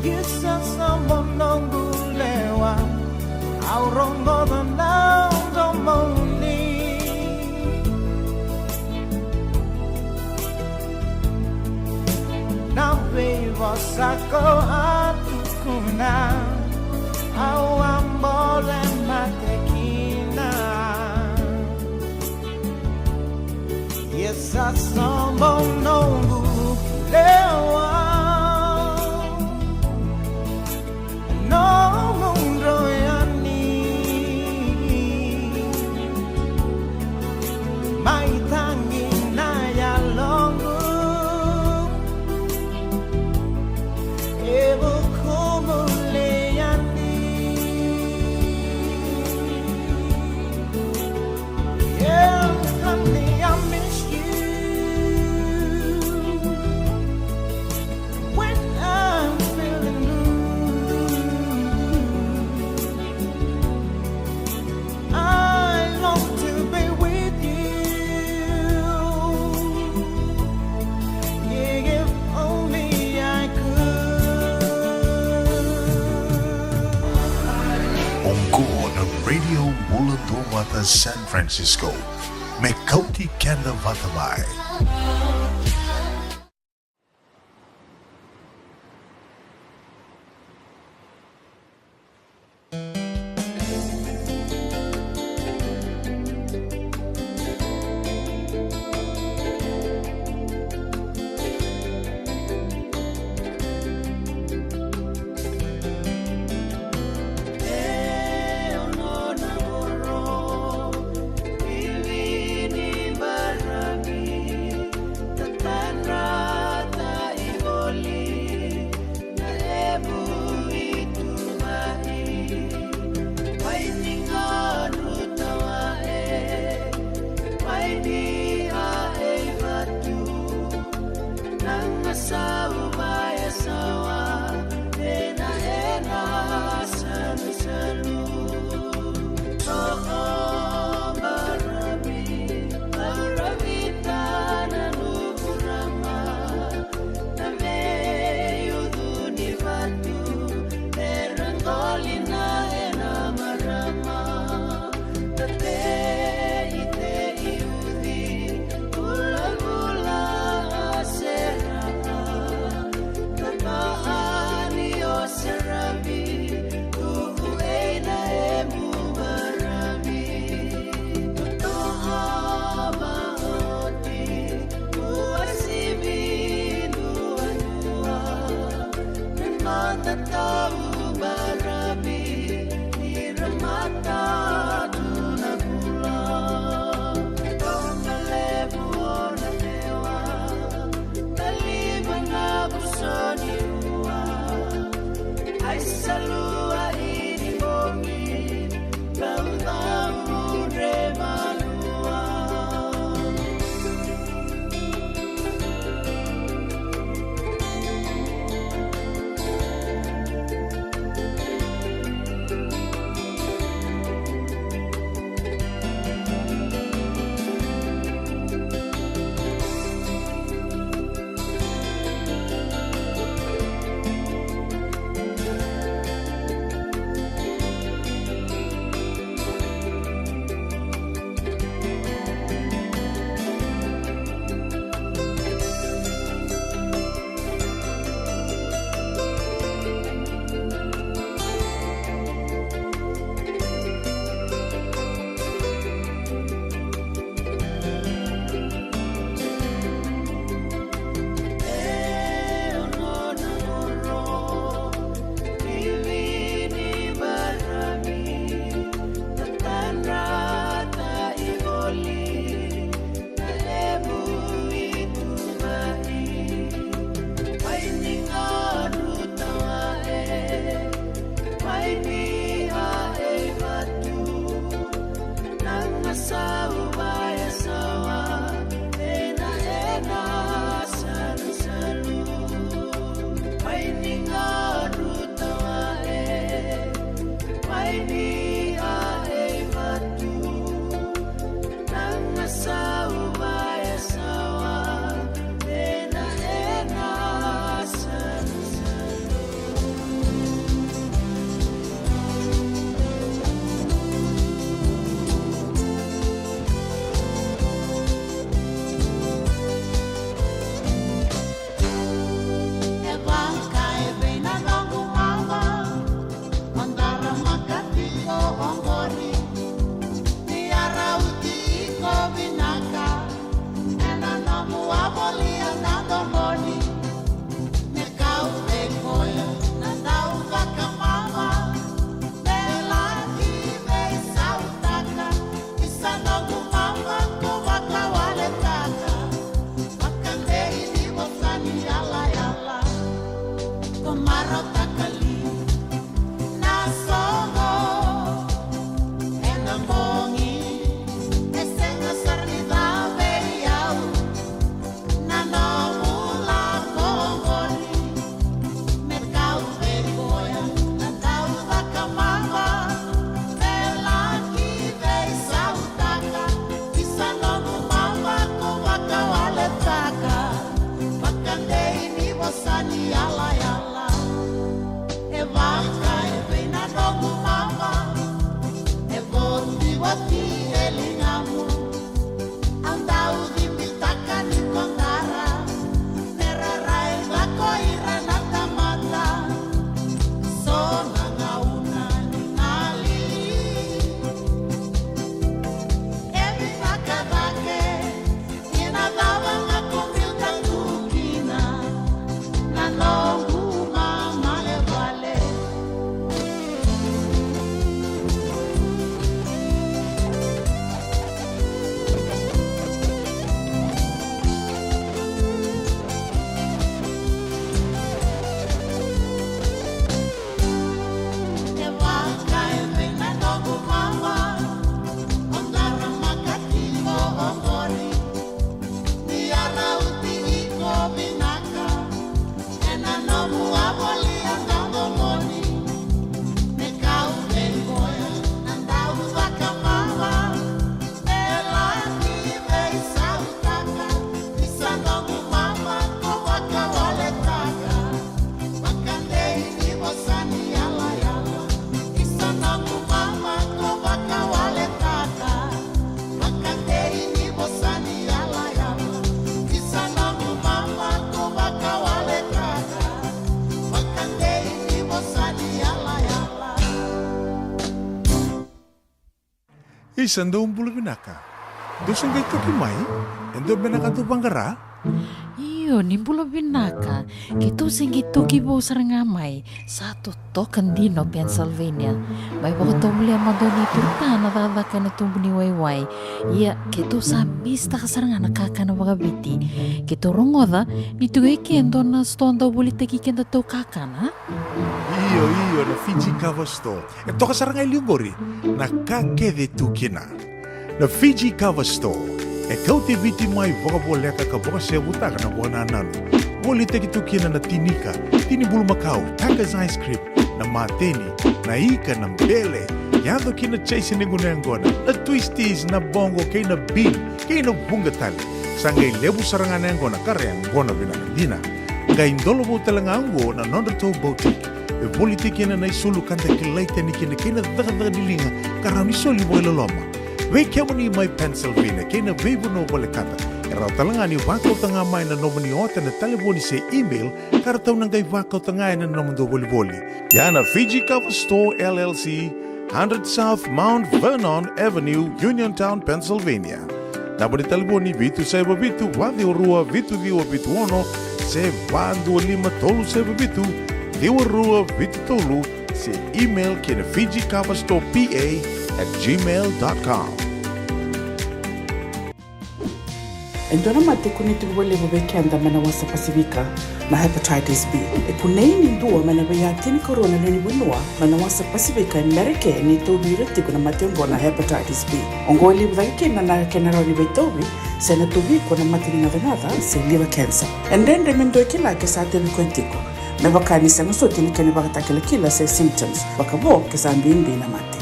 Yesa sambon nonggu lewa aurong godan daun domoni nabe wasako atukuna awam boleh matekina yesa sambon nonggu lewa no mungroyani mai tangi na ya longu ebu kumuleyani yeah honey I miss you when I'm feeling blue I long to be with you yeah if only I Onko na Radio Mulanto Mata San Francisco. Me kauti kenda vatamai. Isandong bulu binaka. Doon kay tukimay, endo binaka tu banggara. Iyo, nimbulo binaka. Kito singgi tukibo sarangamay. Satu token dino Pennsylvania. May bako tumuli ang madoni turtana dadaka na tumbuni wayway. Iya, kito sabista ka saranga nakaka na wakabiti. Kito rongoda, nitugay kendo na stonda bulita kikenda to kakana. Iyo, na Fiji Kavasto. Ito ka sarangay liugori. Nakakede tukina. Na Fiji Kavasto. Kau te viti mai vokaboleka ka voka se butaka na buona nanu. Woli te kitukina na tinika, tini bulu makau, Taka's ice cream, na mateni, na ika na mbele. Yado kina chase ni gunengona, na twisties na bongo kay na bean, kay na bungatali. Sangay lebu sarangan ngona kareang gona binakadina. Ngay indolo mo talangango na nondato boutique. E politiki na naisulu kanta kilaita ni kina daga dilinga karang ni soli mo ilaloma. Wei kemo ni mai Pennsylvania, kena vebu no boleh kata. Erau talanga ni wakau tanga mai na nomoni ota na telefoni se email, karatau nangai wakau tanga na nomondo boli-boli. Yana Fiji Cover Store LLC, 100 South Mount Vernon Avenue, Uniontown, Pennsylvania. Naboni telefoni vitu seba vitu, wadi orua vitu diwa vitu ono, se bandu lima tolu seba vitu, diwa rua vitu tolu, se email kena Fiji Cover Store PA@gmail.com. Endona mate kuniti wale wekenda mana wasa Pasifika na hepatitis B. Kuneini ndua mana weyatini corona leni winua mana wasa Pasifika Amerike ni tobira tikuna mate ngona hepatitis B. Ongoli wake na kenaroni betobi sena tobi kuna mate ngada se liver cancer. Endende mendo kila ke sa tele kwentiko. Me bakani sanga sotini kene bakatakele kila se symptoms bakabo ke sa mbimbi na mate.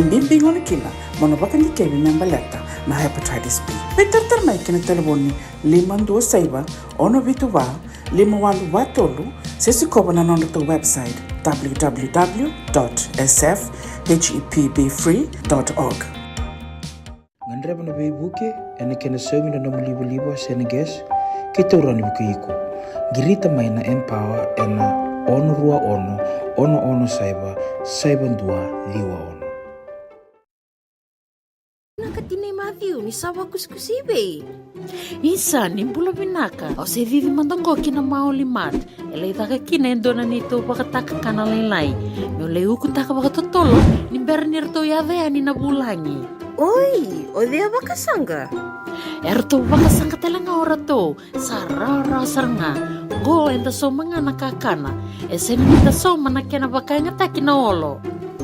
Mbimbi ngona kila mono bakandi kebi membaleta na hepatitis B. Peter mai kena telefoni 52 ono vituva 51 sesi kobo na nondo to website www.sfhepbfree.org. Ngandreba na beibuke ene kena semi na mulibu seneges kita urani bukiiko. Girita mai na empower ena ono rua ono saiba ndua liwa ono. Nakatine Matthew ni sawa kuskusibe. Isa ni bula binaka. O se vivi mandongo kina maoli mat. Ela itaka kina endona nito bakataka kana lain. Yo leu kutaka bakatotolo ni bernirto yave ani na bulangi. Oi, o dia bakasanga. Erto bakasanga telanga orato. Sarara saranga. Go enda so mga nakakana. Esen nita so manakena bakanga takina olo.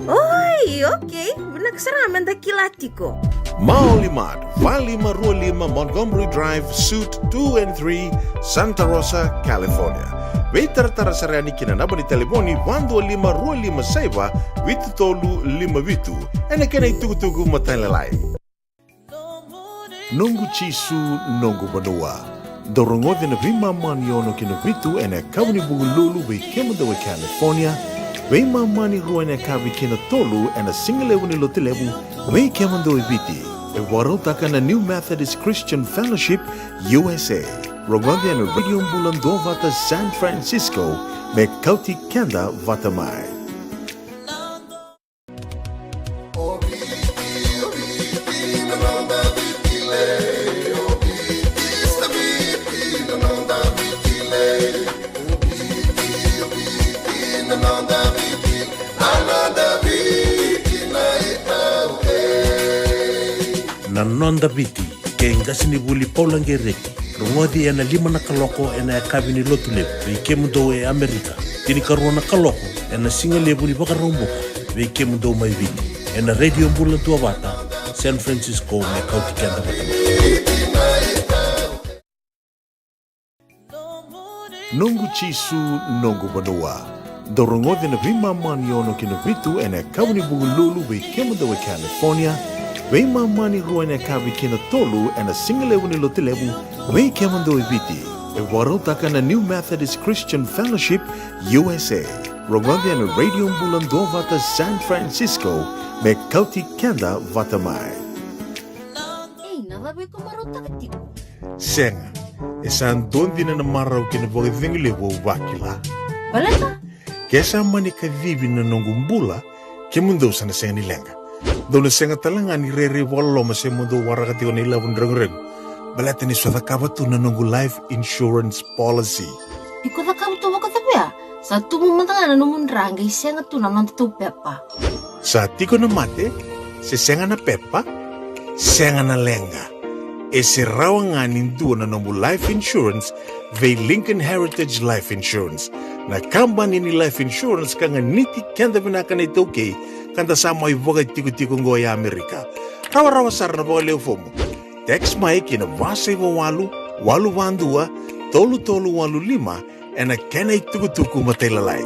Oi, okay. Benaksaraman dakilatiko. Maulimad, Valley Marulima, Montgomery Drive, Suite 2 and 3, Santa Rosa, California. Vetar tarasarani kina naba ni telefoni 125 saiba vitu tolu 5 vitu. Ena kena itugu matalalai. Nungu chisu nungu banua. Dorongo na vima maniono kina vitu ena kawni bugululu ve kemadawe California. Veima mani ruane kavi kina tolu ena singalewu ni lotilewu ve kemando viti. E warotaka na New Methodist Christian Fellowship USA. Rogonde na Radio Mbulando vata San Francisco me kauti kenda vata mai. Na nonda biti ke ngasini buli paulange reki rungodi ena 5 na kaloko ena kabini lotule ve kemundo e Amerika tini karona kaloko ena singale buli bakaromboka ve kemundo mai viti ena Radio Mbulando vata San Francisco me kauti kenda vata. Nungu chisu nungu banua. Dorongode na vima maniono kina vitu ena kawni bugululu ve kemadawe California. Veima mani ruane kavi kina tolu ena singalewu ni lotilewu ve kemando viti. E warotaka na New Methodist Christian Fellowship USA. Rogonde na Radio Mbulando vata San Francisco me kauti kenda vata mai. Nalabe ko marotaka tiko. Senga, esan dondi na marau kina voge vengilewu wakila. Baleta? Kesa mani ka vivi na nongumbula kemundo sana senga ni lenga. Dona senga talanga ni rere walo mase mundo warakati o nila wundrang-reng. Balata ni swata kabatu na nungu life insurance policy. Iko na kabuto wakatapya. Sa tumumantanga na numundrang ay senga tu na pepa. Sa tiko na mate, se senga na pepa, senga na lenga. E se rawa nga nindu na nungu life insurance ve Lincoln Heritage Life Insurance. Na kambani ni life insurance kanga niti kenda vinaka na itoke kanda sama ivoga tiku-tiku ngoya Amerika. Rawa-rawa sarna boga leo fomo. Text mai kina vasa iwo walu vandua, tolu walu 5, ena kena ituku-tuku matelalai.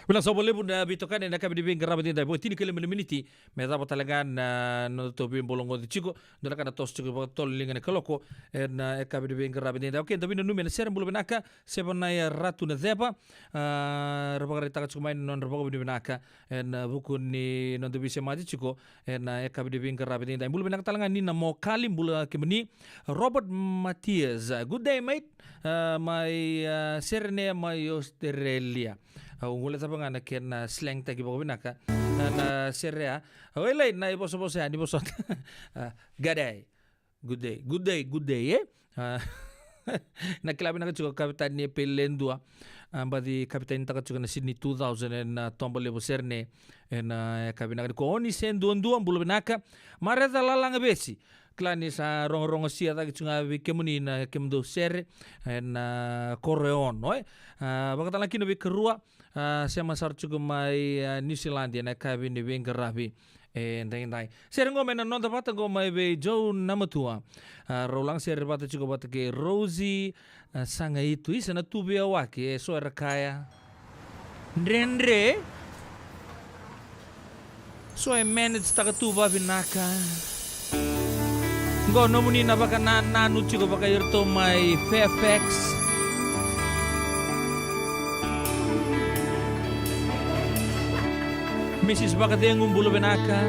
Bila sobo lebu na bitokan na kami dibing karabat din dai tini kele miniti me dapat talagan no to bin bolongo di chico dona kana tos chico tol linga kaloko na kami dibing karabat din dai okay dabi no men ser bulu benaka sebona ya ratu na zepa rabagari taka chumain non rabago bin benaka en buku ni non debi semadi chico na kami dibing karabat din dai bulu benaka talangan ni na mo kalim bulu kemeni Robert Matthias. Good day mate, my serne my Australia. Ungula sa nga na ken slang tagi bago binaka na serea. Wala na iboso-boso yan, ibosot. Good day eh. Nakilabi na kachuko kapitan ni Pelendua. Badi kapitaini taka juga na Sydney 2000 en tomba levo serne en kabina ko oni sen duan bulu benaka mareta lalanga besi klani sa rongo sia taki chunga vi kemuni na kemdo ser en koreon no bakata laki no vi kerua sema sar juga mai New Zealand na kabini vengarabi ndai serengo mena nonda pata go mai be Joe namatua rolang ser pata juga pata ke Rosie sanga itu isa na tubi awake so kaya ndrendre so manage taka tuba binaka go nomuni na baka nanu juga baka yurto mai Fairfax Mrs. Bakadengung bulu benaka.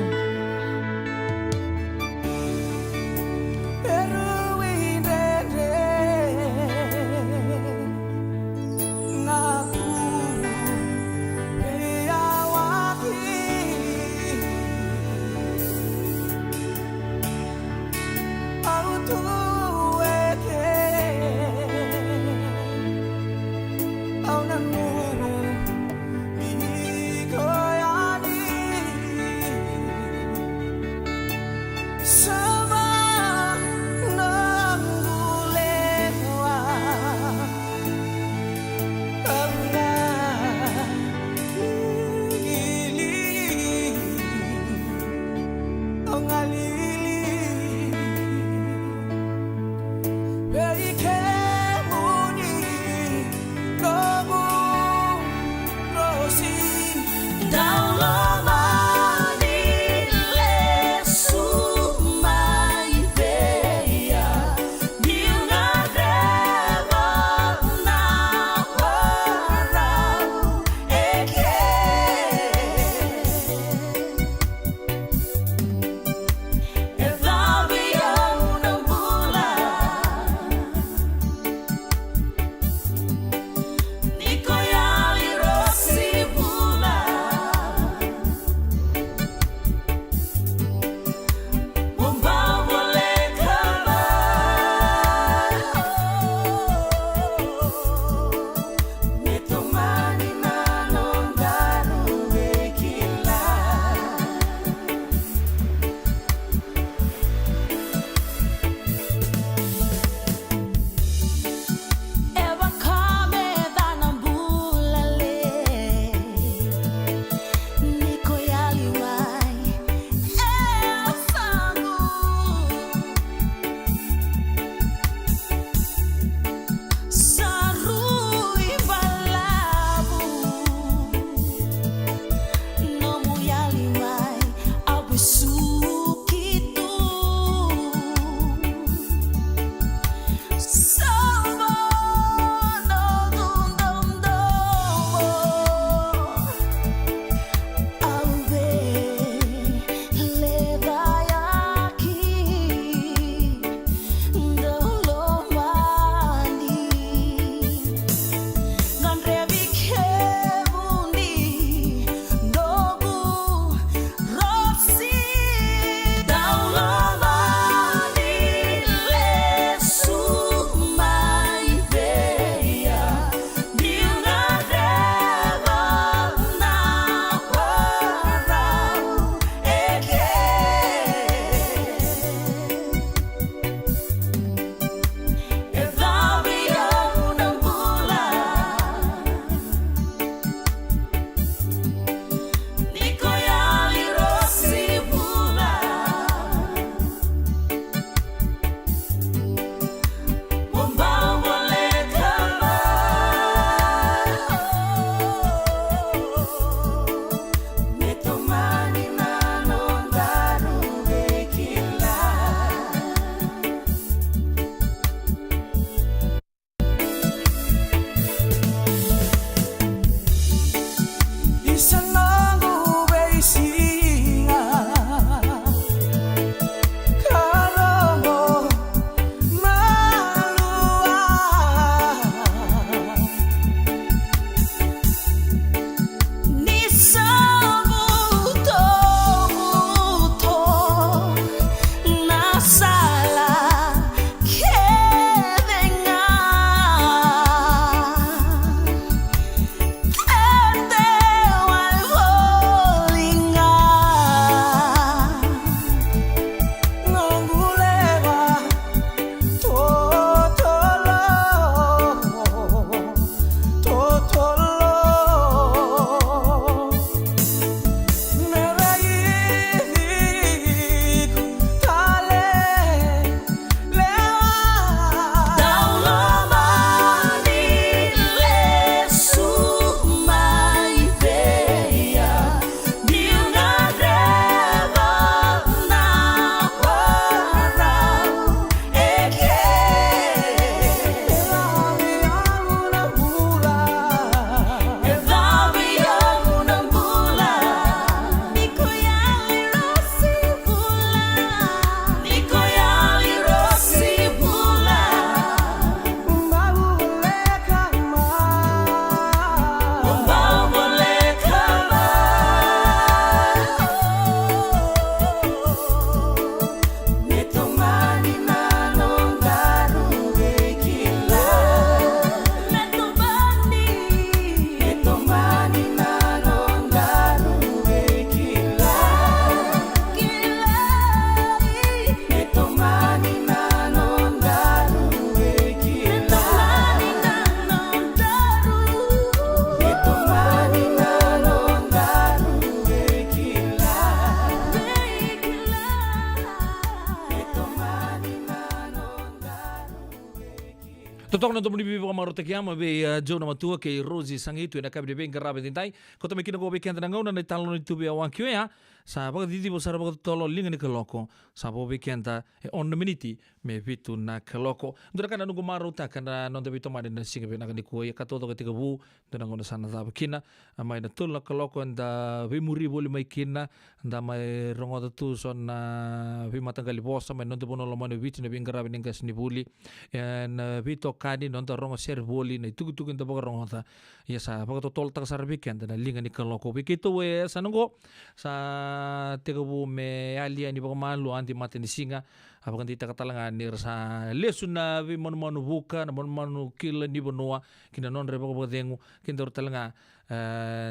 Totokna to muni bibi kamaro tekiama be Jona matua ke Rosie sangitu na kabi de ben garabe tintai ko to mekina go be kenda ngona na talo ni tubi awan kioya sa ba didi bo sara ba tolo linga ni keloko sa bo be kenda on the minute me vitu na keloko ndura kana nungu maro ta kana non de bito made na singa be na ni ko ya kato to ke bu ndura ngona sana da kina mai na tulla keloko nda be muri boli mai kina nda mai rongo da tu son na be matangali bosa mai non de bono lo mane vitu na ben garabe ninga sini buli en vito kani non da rongo ser boli na tugu nda boga rongo ta ya sa boga to tol ta sar be kenda na linga ni keloko be kito we sanongo sa tegabu me alia ni boga malu anti mate ni singa apakan tita katalanga ni rasa lesu na vi manu buka na manu kila ni bonua kina non re boga dengu kinda talanga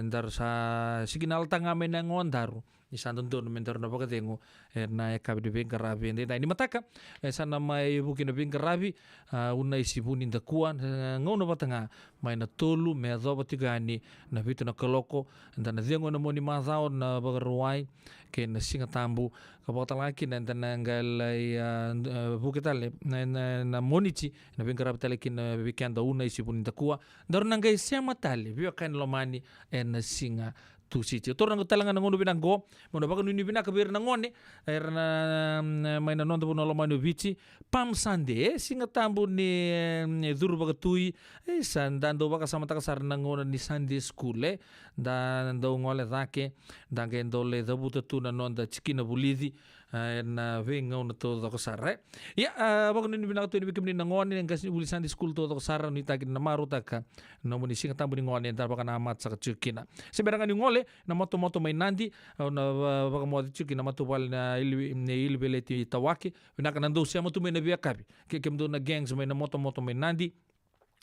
ndar sa signal tanga mena ngondaru isan don mentor na boga dengu na ekabi de ben karabi ndai ni mataka sana mai buki na ben karabi una isibuni nda kuan ngono batanga mai na tolu me adoba tigani na vitu na koloko ndana dengu na moni mazao na boga ruai ke na singa tambu kabota laki na ndana ngalai buki tale na monichi na ben karabi tale kin weekend una isibuni nda kuan ndar nangai sema tale bio kan lomani en singa tu siti tor nang talanga ngono binango mono baga nuni binaka ber nangone erna mai na nondo no lomano vici pam sande singa tambu ni duru baga tui sandando baga sama takasar nangono ni Sunday school dan do ngole dake dan gendo le dabuta tu na nonda chikina bulidi na venga ono todo ko sarre ya bago ni binaka tu ni bikimni nangone ngas buli Sunday school todo ko sarra ni takin na marutaka no muni singa tambu ni ngone dar baga na mat sa chikina seberanga ni ngole na moto mai nandi na baga mo chiki na matu wal na ili beleti tawaki vinaka nando sia moto me na via kabi ke kemdo na gangs mai na moto mai nandi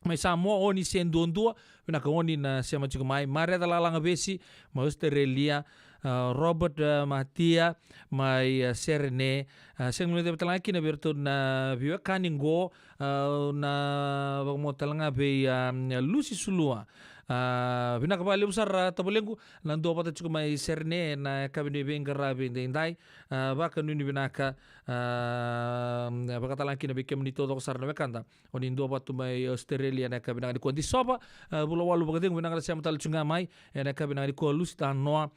mai sa mo oni sendo ndua vinaka oni na sia machiko mai mare da lalanga besi ma Australia Robert Matia mai Serene seng mulai betalaki na berto na via kaningo na baga mo talanga be Lucy Sulua vinaka bali besar tabolengu nando pata cukup mai Serne na kabine bengara bendai baka nuni vinaka baka talaki na bikem ni todo besar na bekanda oni ndo patu mai Australia na kabina di konti sopa bulo walu baka ding vinaka siam tal cunga mai na kabina di ko lusta noa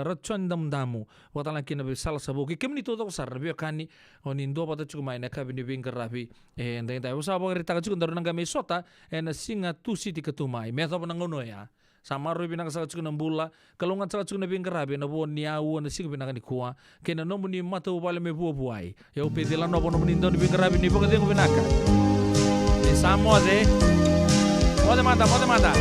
rachon damu baka talaki na sala sabo ki kem ni todo besar na bekani oni ndo pata cukup mai na kabine bengara bi endai dai usa baka rita cukup daru nanga mesota na singa tu siti ketumai metho ngono ya samaru binaka sa chukuna mbula kalonga sa chukuna bingarabe na bo ni au na singa binaka ni kuwa kena no muni mata ubale me buai ya upedela no bono muni ndoni bingarabe ni boga dengu binaka ni samo de mode manda